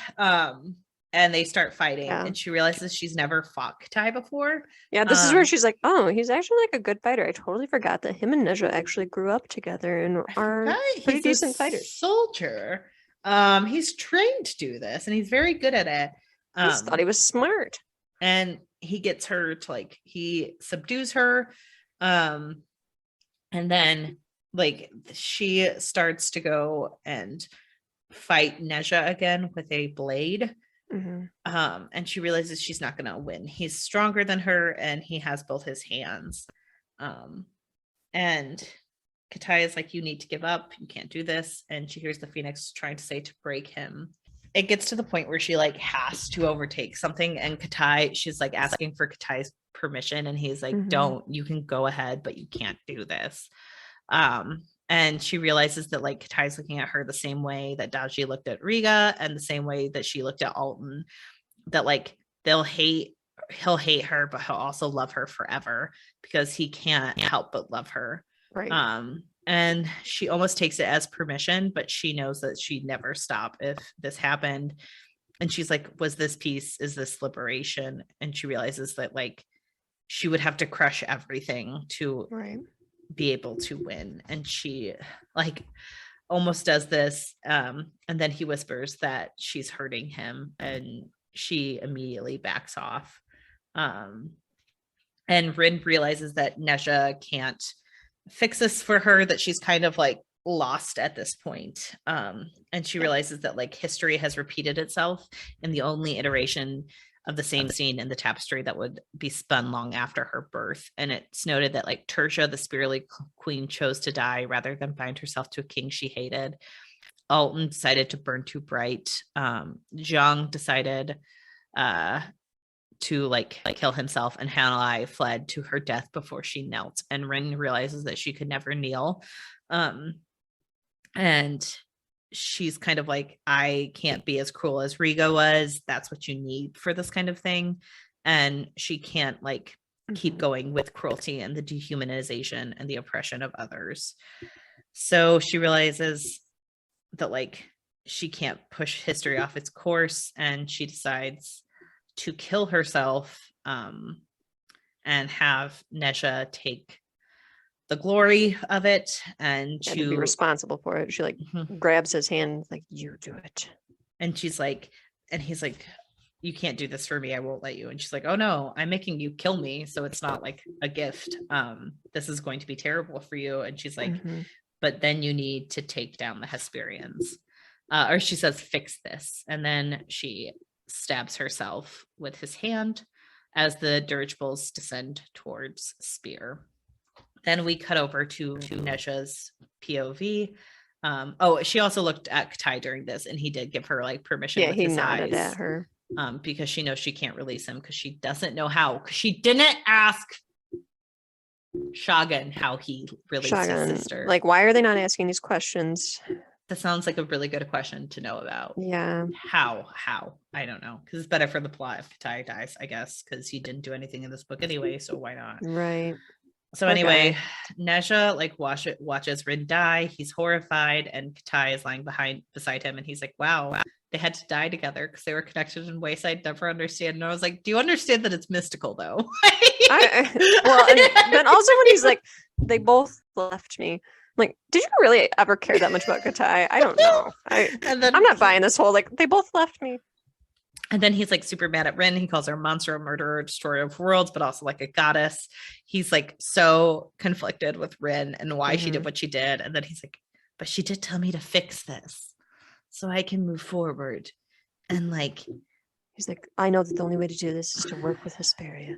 and they start fighting, and she realizes she's never fought Katai before. Yeah, this is where she's like, oh, he's actually like a good fighter. I totally forgot that him and Neja actually grew up together and are pretty decent fighters. Soldier. He's trained to do this, and he's very good at it. I just thought he was smart. And he gets her to like, he subdues her. And then like she starts to go and fight Neja again with a blade. And she realizes she's not going to win. He's stronger than her, and he has both his hands. And Katai is like, you need to give up. You can't do this. And she hears the Phoenix trying to say to break him. It gets to the point where she like has to overtake something, and Katai, she's like asking for Katai's permission, and he's like, don't, you can go ahead, but you can't do this. And she realizes that like Katai's looking at her the same way that Daji looked at Riga, and the same way that she looked at Alton, that like he'll hate her, but he'll also love her forever because he can't help but love her. Right. And she almost takes it as permission, but she knows that she'd never stop if this happened. And she's like, was this peace? Is this liberation? And she realizes that like she would have to crush everything to be able to win. And she like almost does this. And then he whispers that she's hurting him, and she immediately backs off. And Rin realizes that Neja can't fix this for her, that she's kind of like lost at this point. And she realizes that like history has repeated itself, and the only iteration of the same scene in the tapestry that would be spun long after her birth. And it's noted that like Tertia, the spiritual queen, chose to die rather than bind herself to a king she hated. Alton decided to burn too bright. Zhang decided to like kill himself, and Hanalei fled to her death before she knelt. And Rin realizes that she could never kneel. And she's kind of like, I can't be as cruel as Riga was. That's what you need for this kind of thing. And she can't like keep going with cruelty and the dehumanization and the oppression of others. So she realizes that like she can't push history off its course, and she decides to kill herself, and have Neja take the glory of it, and to be responsible for it. She like grabs his hand, like, you do it. And she's like, and he's like, you can't do this for me. I won't let you. And she's like, oh no, I'm making you kill me. So it's not like a gift. This is going to be terrible for you. And she's like, but then you need to take down the Hesperians. Or she says, fix this. And then she stabs herself with his hand as the dirigibles descend towards Spear. Then we cut over to Neja's POV. She also looked at Katai during this, and he did give her like permission. Yeah, with he his nodded eyes, at her. because she knows she can't release him because she doesn't know how. Because she didn't ask Shagan how he released his sister. Like, why are they not asking these questions? That sounds like a really good question to know about. Yeah. How? I don't know. Because it's better for the plot if Katai dies, I guess, because he didn't do anything in this book anyway, so why not? Right. So anyway, Neja like watches Rin die. He's horrified, and Katai is lying beside him, and he's like, wow, they had to die together because they were connected in ways I'd never understand. And I was like, do you understand that it's mystical though? And then also when he's like, they both left me. Like, did you really ever care that much about Katai? I don't know. I'm not buying this whole like they both left me. And then he's like super mad at Rin. He calls her a monster, a murderer, a destroyer of worlds, but also like a goddess. He's like so conflicted with Rin and why she did what she did. And then he's like, but she did tell me to fix this so I can move forward. And like, he's like, I know that the only way to do this is to work with Hesperia.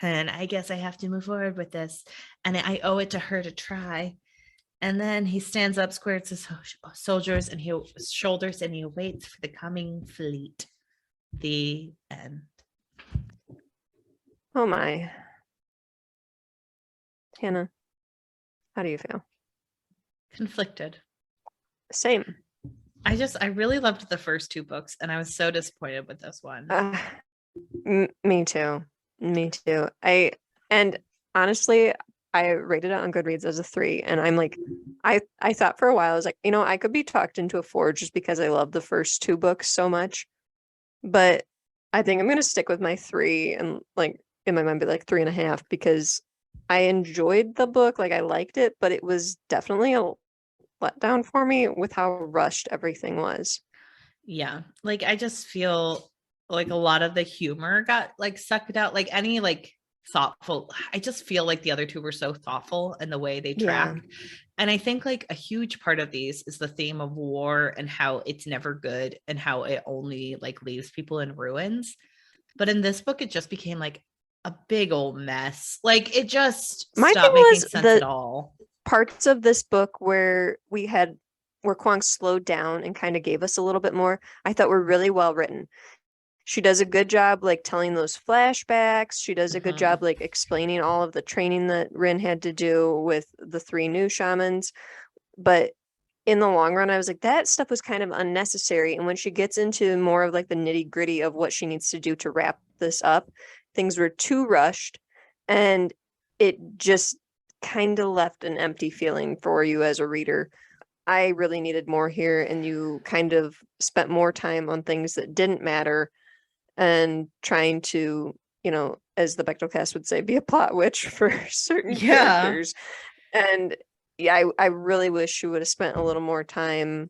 And I guess I have to move forward with this. And I owe it to her to try. And then he stands up, squares his shoulders, and he waits for the coming fleet. The end. Oh my. Hannah, how do you feel? Conflicted. Same. I really loved the first 2 books, and I was so disappointed with this one. Me too. And honestly, I rated it on Goodreads as a 3, and I'm like, I thought for a while, I was like, I could be talked into a 4 just because I love the first 2 books so much. But I think I'm going to stick with my 3 and like in my mind be like 3.5 because I enjoyed the book. Like I liked it, but it was definitely a letdown for me with how rushed everything was. Yeah. Like I just feel like a lot of the humor got like sucked out. Like any like thoughtful, I just feel like the other 2 were so thoughtful in the way they tracked. Yeah. And I think like a huge part of these is the theme of war and how it's never good and how it only like leaves people in ruins. But in this book, it just became like a big old mess. Like it just stopped making sense at all. Parts of this book where Kuang slowed down and kind of gave us a little bit more, I thought were really well written. She does a good job like telling those flashbacks. She does a good job like explaining all of the training that Rin had to do with the 3 new shamans. But in the long run, I was like, that stuff was kind of unnecessary. And when she gets into more of like the nitty gritty of what she needs to do to wrap this up, things were too rushed. And it just kind of left an empty feeling for you as a reader. I really needed more here. And you kind of spent more time on things that didn't matter and trying to, as the Bechtel cast would say, be a plot witch for certain characters. And yeah, I really wish she would have spent a little more time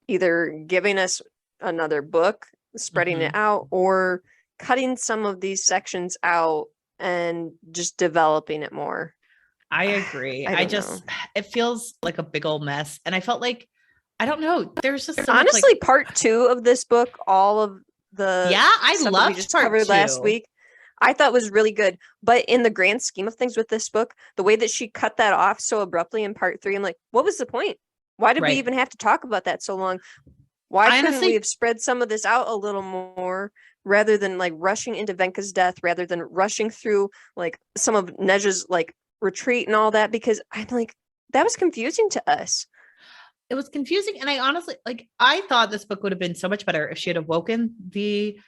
either giving us another book, spreading it out, or cutting some of these sections out and just developing it more. I agree. It feels like a big old mess. And I felt like, I don't know, there's just so honestly much, like, part 2 of this book, all of the I loved we just covered last week, I thought was really good. But in the grand scheme of things with this book, the way that she cut that off so abruptly in part 3, I'm like, what was the point? Why did we even have to talk about that so long? Why couldn't we have spread some of this out a little more rather than like rushing into Venka's death, rather than rushing through like some of Neja's like retreat and all that? Because I'm like, that was confusing to us. It was confusing. And I honestly, like, I thought this book would have been so much better if she had awoken the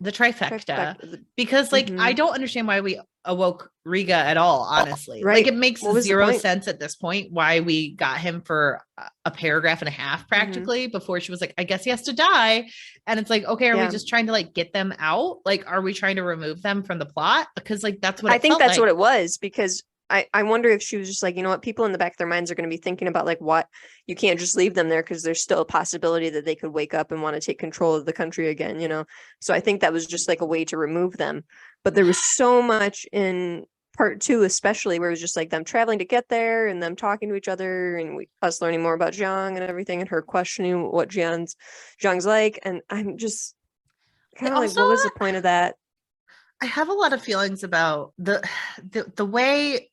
trifecta. Because like, I don't understand why we awoke Riga at all, honestly. Like it makes 0 sense at this point why we got him for a paragraph and a half practically before she was like, I guess he has to die. And it's like, okay, are we just trying to like get them out? Like, are we trying to remove them from the plot? Because like, that's what I think that's what it was. Because I wonder if she was just like, what, people in the back of their minds are going to be thinking about, like, what, you can't just leave them there because there's still a possibility that they could wake up and want to take control of the country again, So I think that was just like a way to remove them. But there was so much in part 2, especially, where it was just like them traveling to get there and them talking to each other and us learning more about Jiang and everything, and her questioning what Jiang's like. And I'm just kind of like, what was the point of that? I have a lot of feelings about the way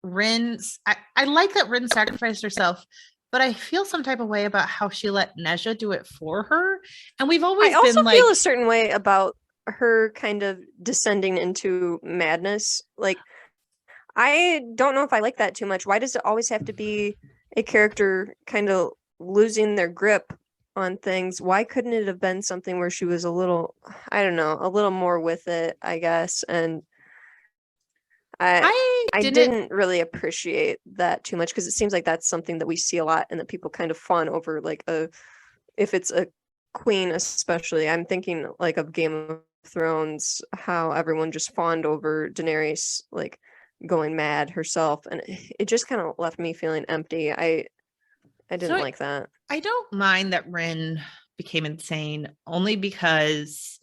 Rin's, I like that Rin sacrificed herself, but I feel some type of way about how she let Neja do it for her. And we've always been like, feel a certain way about her kind of descending into madness. Like, I don't know if I like that too much. Why does it always have to be a character kind of losing their grip on things? Why couldn't it have been something where she was a little, I don't know, a little more with it, I guess. And I didn't really appreciate that too much, because it seems like that's something that we see a lot and that people kind of fawn over, like if it's a queen especially. I'm thinking like of Game of Thrones, how everyone just fawned over Daenerys like going mad herself, and it just kind of left me feeling empty. I didn't like that. I don't mind that Rin became insane only because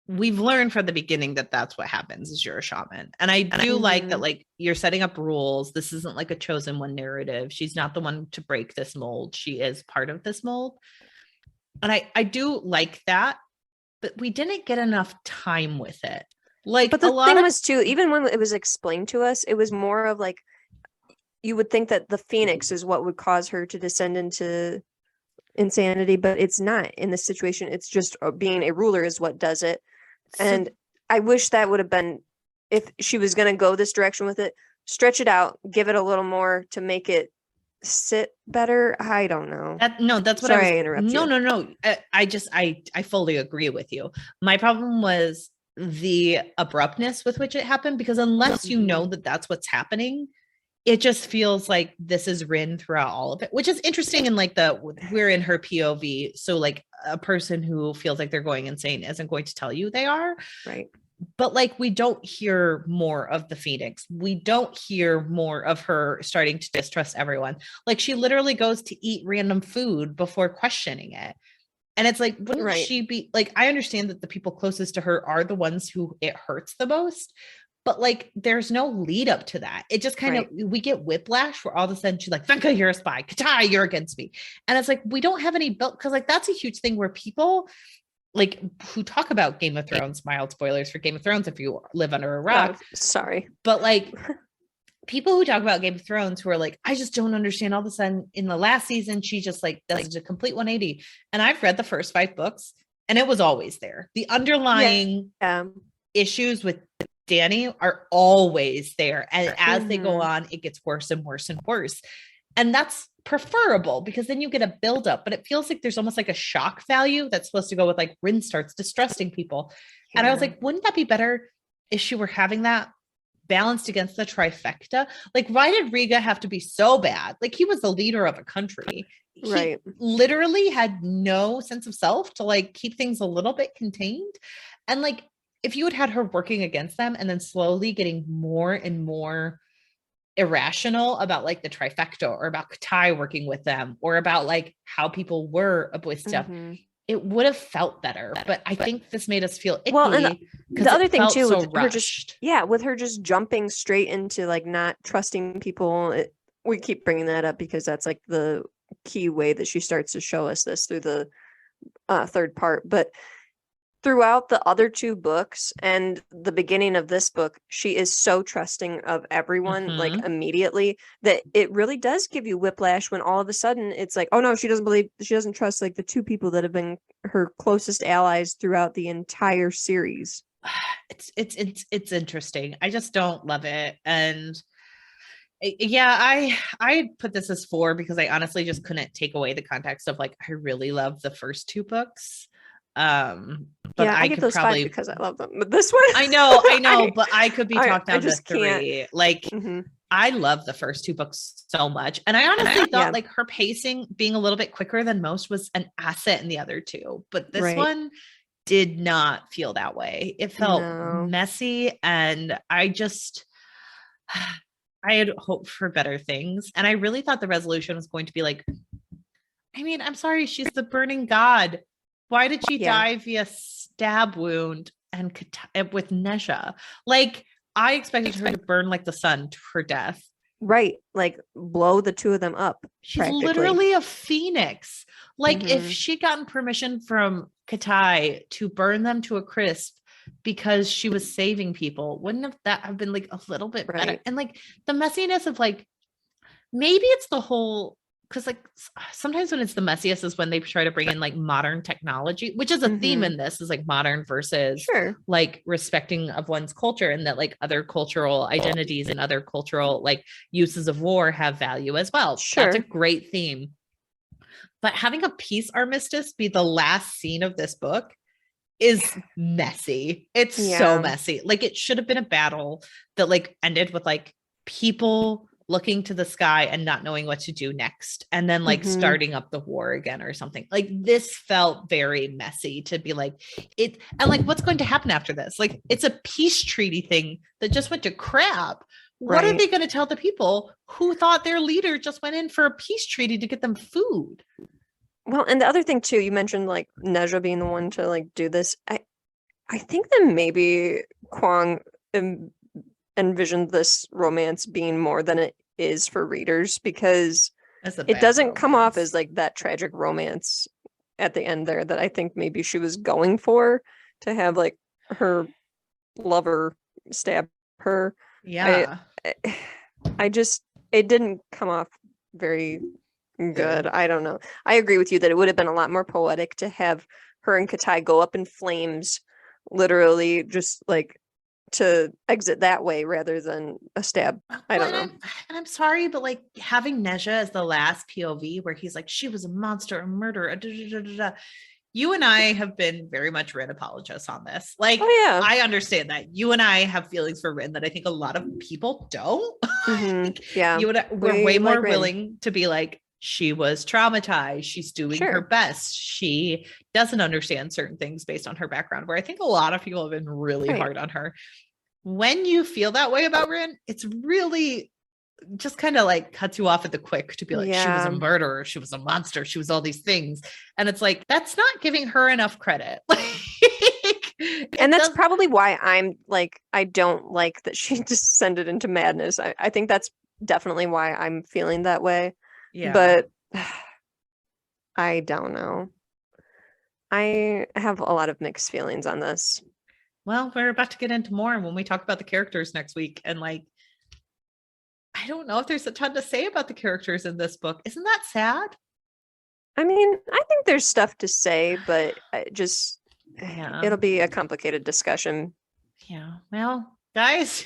we've learned from the beginning that that's what happens is you're a shaman. And I do like that, like, you're setting up rules. This isn't like a chosen one narrative. She's not the one to break this mold. She is part of this mold. And I do like that, but we didn't get enough time with it. Like, but the thing was too, even when it was explained to us, it was more of like, you would think that the Phoenix is what would cause her to descend into insanity, but it's not in this situation. It's just being a ruler is what does it. And I wish that would have been, if she was going to go this direction with it, stretch it out, give it a little more to make it sit better. I don't know. That's what Sorry, I interrupted you. No. I fully agree with you. My problem was the abruptness with which it happened, because unless you know that that's what's happening, it just feels like this is Rin throughout all of it, which is interesting. And like we're in her POV. So like a person who feels like they're going insane isn't going to tell you they are. Right. But like, we don't hear more of the Phoenix. We don't hear more of her starting to distrust everyone. Like, she literally goes to eat random food before questioning it. And it's like, wouldn't she be like, I understand that the people closest to her are the ones who it hurts the most, but like, there's no lead up to that. It just kind of, we get whiplash where all of a sudden she's like, Venka, you're a spy. Katai, you're against me. And it's like, we don't have any built, because like, that's a huge thing where people like who talk about Game of Thrones, mild spoilers for Game of Thrones if you live under a rock. Sorry. But like, people who talk about Game of Thrones who are like, I just don't understand, all of a sudden in the last season, she just like does a complete 180. And I've read the first 5 books and it was always there. The underlying issues with Dany are always there. And as they go on, it gets worse and worse and worse. And that's preferable because then you get a buildup, but it feels like there's almost like a shock value that's supposed to go with like Rin starts distrusting people. Yeah. And I was like, wouldn't that be better if she were having that balanced against the trifecta? Like, why did Riga have to be so bad? Like, he was the leader of a country. He literally had no sense of self to like keep things a little bit contained. And like, if you had her working against them and then slowly getting more and more irrational about like the trifecta or about Katai working with them or about like how people were stuff, it would have felt better. But I think this made us feel icky. Well, and the other thing too, so with her just jumping straight into like not trusting people. We keep bringing that up because that's like the key way that she starts to show us this through the third part. But throughout the other 2 books and the beginning of this book, she is so trusting of everyone, like immediately, that it really does give you whiplash when all of a sudden it's like, oh no, she doesn't trust like the 2 people that have been her closest allies throughout the entire series. It's interesting. I just don't love it. And yeah, I put this as 4 because I honestly just couldn't take away the context of like, I really love the first 2 books. But I get those probably 5 because I love them. But this one, I know, but I could be talked down to 3. Like, I love the first 2 books so much, and I honestly thought like her pacing being a little bit quicker than most was an asset in the other 2. But this one did not feel that way. It felt messy, and I had hoped for better things, and I really thought the resolution was going to be like, I mean, I'm sorry, she's the burning god. Why did she die via stab wound and with Nesha? Like, I expected her to burn like the sun to her death. Right. Like, blow the 2 of them up. She's literally a phoenix. Like, if she'd gotten permission from Katai to burn them to a crisp because she was saving people, wouldn't that have been like a little bit better? And like, the messiness of like, maybe it's the whole, because like sometimes when it's the messiest is when they try to bring in like modern technology, which is a theme in this, is like modern versus like respecting of one's culture, and that like other cultural identities and other cultural like uses of war have value as well. That's a great theme. But having a peace armistice be the last scene of this book is messy. It's so messy. Like, it should have been a battle that like ended with like people looking to the sky and not knowing what to do next, and then like starting up the war again or something. Like, this felt very messy to be like it. And like, what's going to happen after this? Like, it's a peace treaty thing that just went to crap. What are they going to tell the people who thought their leader just went in for a peace treaty to get them food? Well, and the other thing too, you mentioned like Neja being the one to like do this. I think that maybe Kuang envisioned this romance being more than it is for readers, because it doesn't come off as like that tragic romance at the end there that I think maybe she was going for, to have like her lover stab her. Yeah. I just, it didn't come off very good. I don't know. I agree with you that it would have been a lot more poetic to have her and Katai go up in flames, literally just like to exit that way rather than a stab. I don't know. And I'm sorry, but like having Neja as the last POV where he's like, she was a monster, a murderer, you and I have been very much Rin apologists on this. Like, I understand that you and I have feelings for Rin that I think a lot of people don't. Yeah. We're way more willing to be like, she was traumatized. She's doing her best. She doesn't understand certain things based on her background, where I think a lot of people have been really hard on her. When you feel that way about Rin, it's really just kind of like cuts you off at the quick to be like, she was a murderer, she was a monster, she was all these things. And it's like, that's not giving her enough credit. And that's probably why I'm like, I don't like that she descended into madness. I think that's definitely why I'm feeling that way. Yeah. But I don't know. I have a lot of mixed feelings on this. Well, we're about to get into more when we talk about the characters next week. And like, I don't know if there's a ton to say about the characters in this book. Isn't that sad? I mean, I think there's stuff to say, but just, it'll be a complicated discussion. Yeah. Well, guys,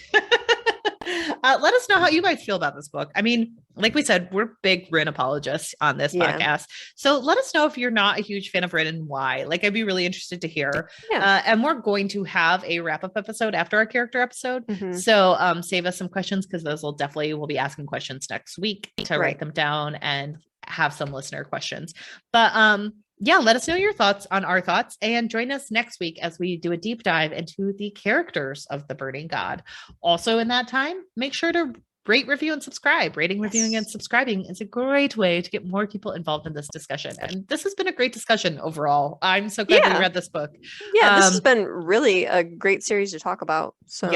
let us know how you guys feel about this book. I mean, like we said, we're big Rin apologists on this podcast. So let us know if you're not a huge fan of Rin and why. Like, I'd be really interested to hear. And we're going to have a wrap-up episode after our character episode. So save us some questions, because those we'll be asking questions next week to write them down and have some listener questions. But let us know your thoughts on our thoughts, and join us next week as we do a deep dive into the characters of the Burning God. Also, in that time, make sure to rate, review, and subscribe. Rating, reviewing, and subscribing is a great way to get more people involved in this discussion. And this has been a great discussion overall. I'm so glad we read this book. Yeah, this has been really a great series to talk about. So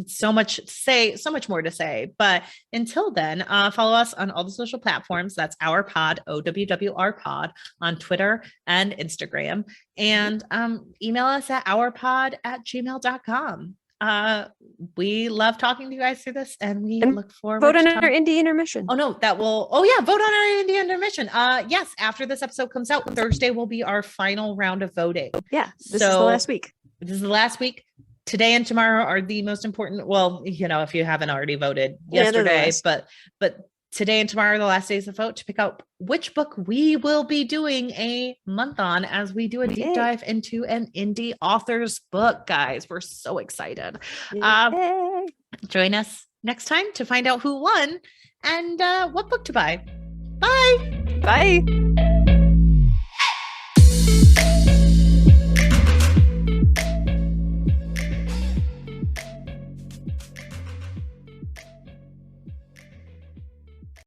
so much to say, so much more to say. But until then, follow us on all the social platforms. That's Our Pod, OWWR Pod, on Twitter and Instagram. And email us at ourpod@gmail.com. We love talking to you guys through this, and we look forward to vote on our indie intermission. Vote on our indie intermission. Yes, after this episode comes out, Thursday will be our final round of voting. This is the last week. This is the last week. Today and tomorrow are the most important. Well, if you haven't already voted yesterday, but today and tomorrow are the last days to vote to pick out which book we will be doing a month on as we do a deep dive into an indie author's book, guys. We're so excited. Join us next time to find out who won and what book to buy. Bye. Bye.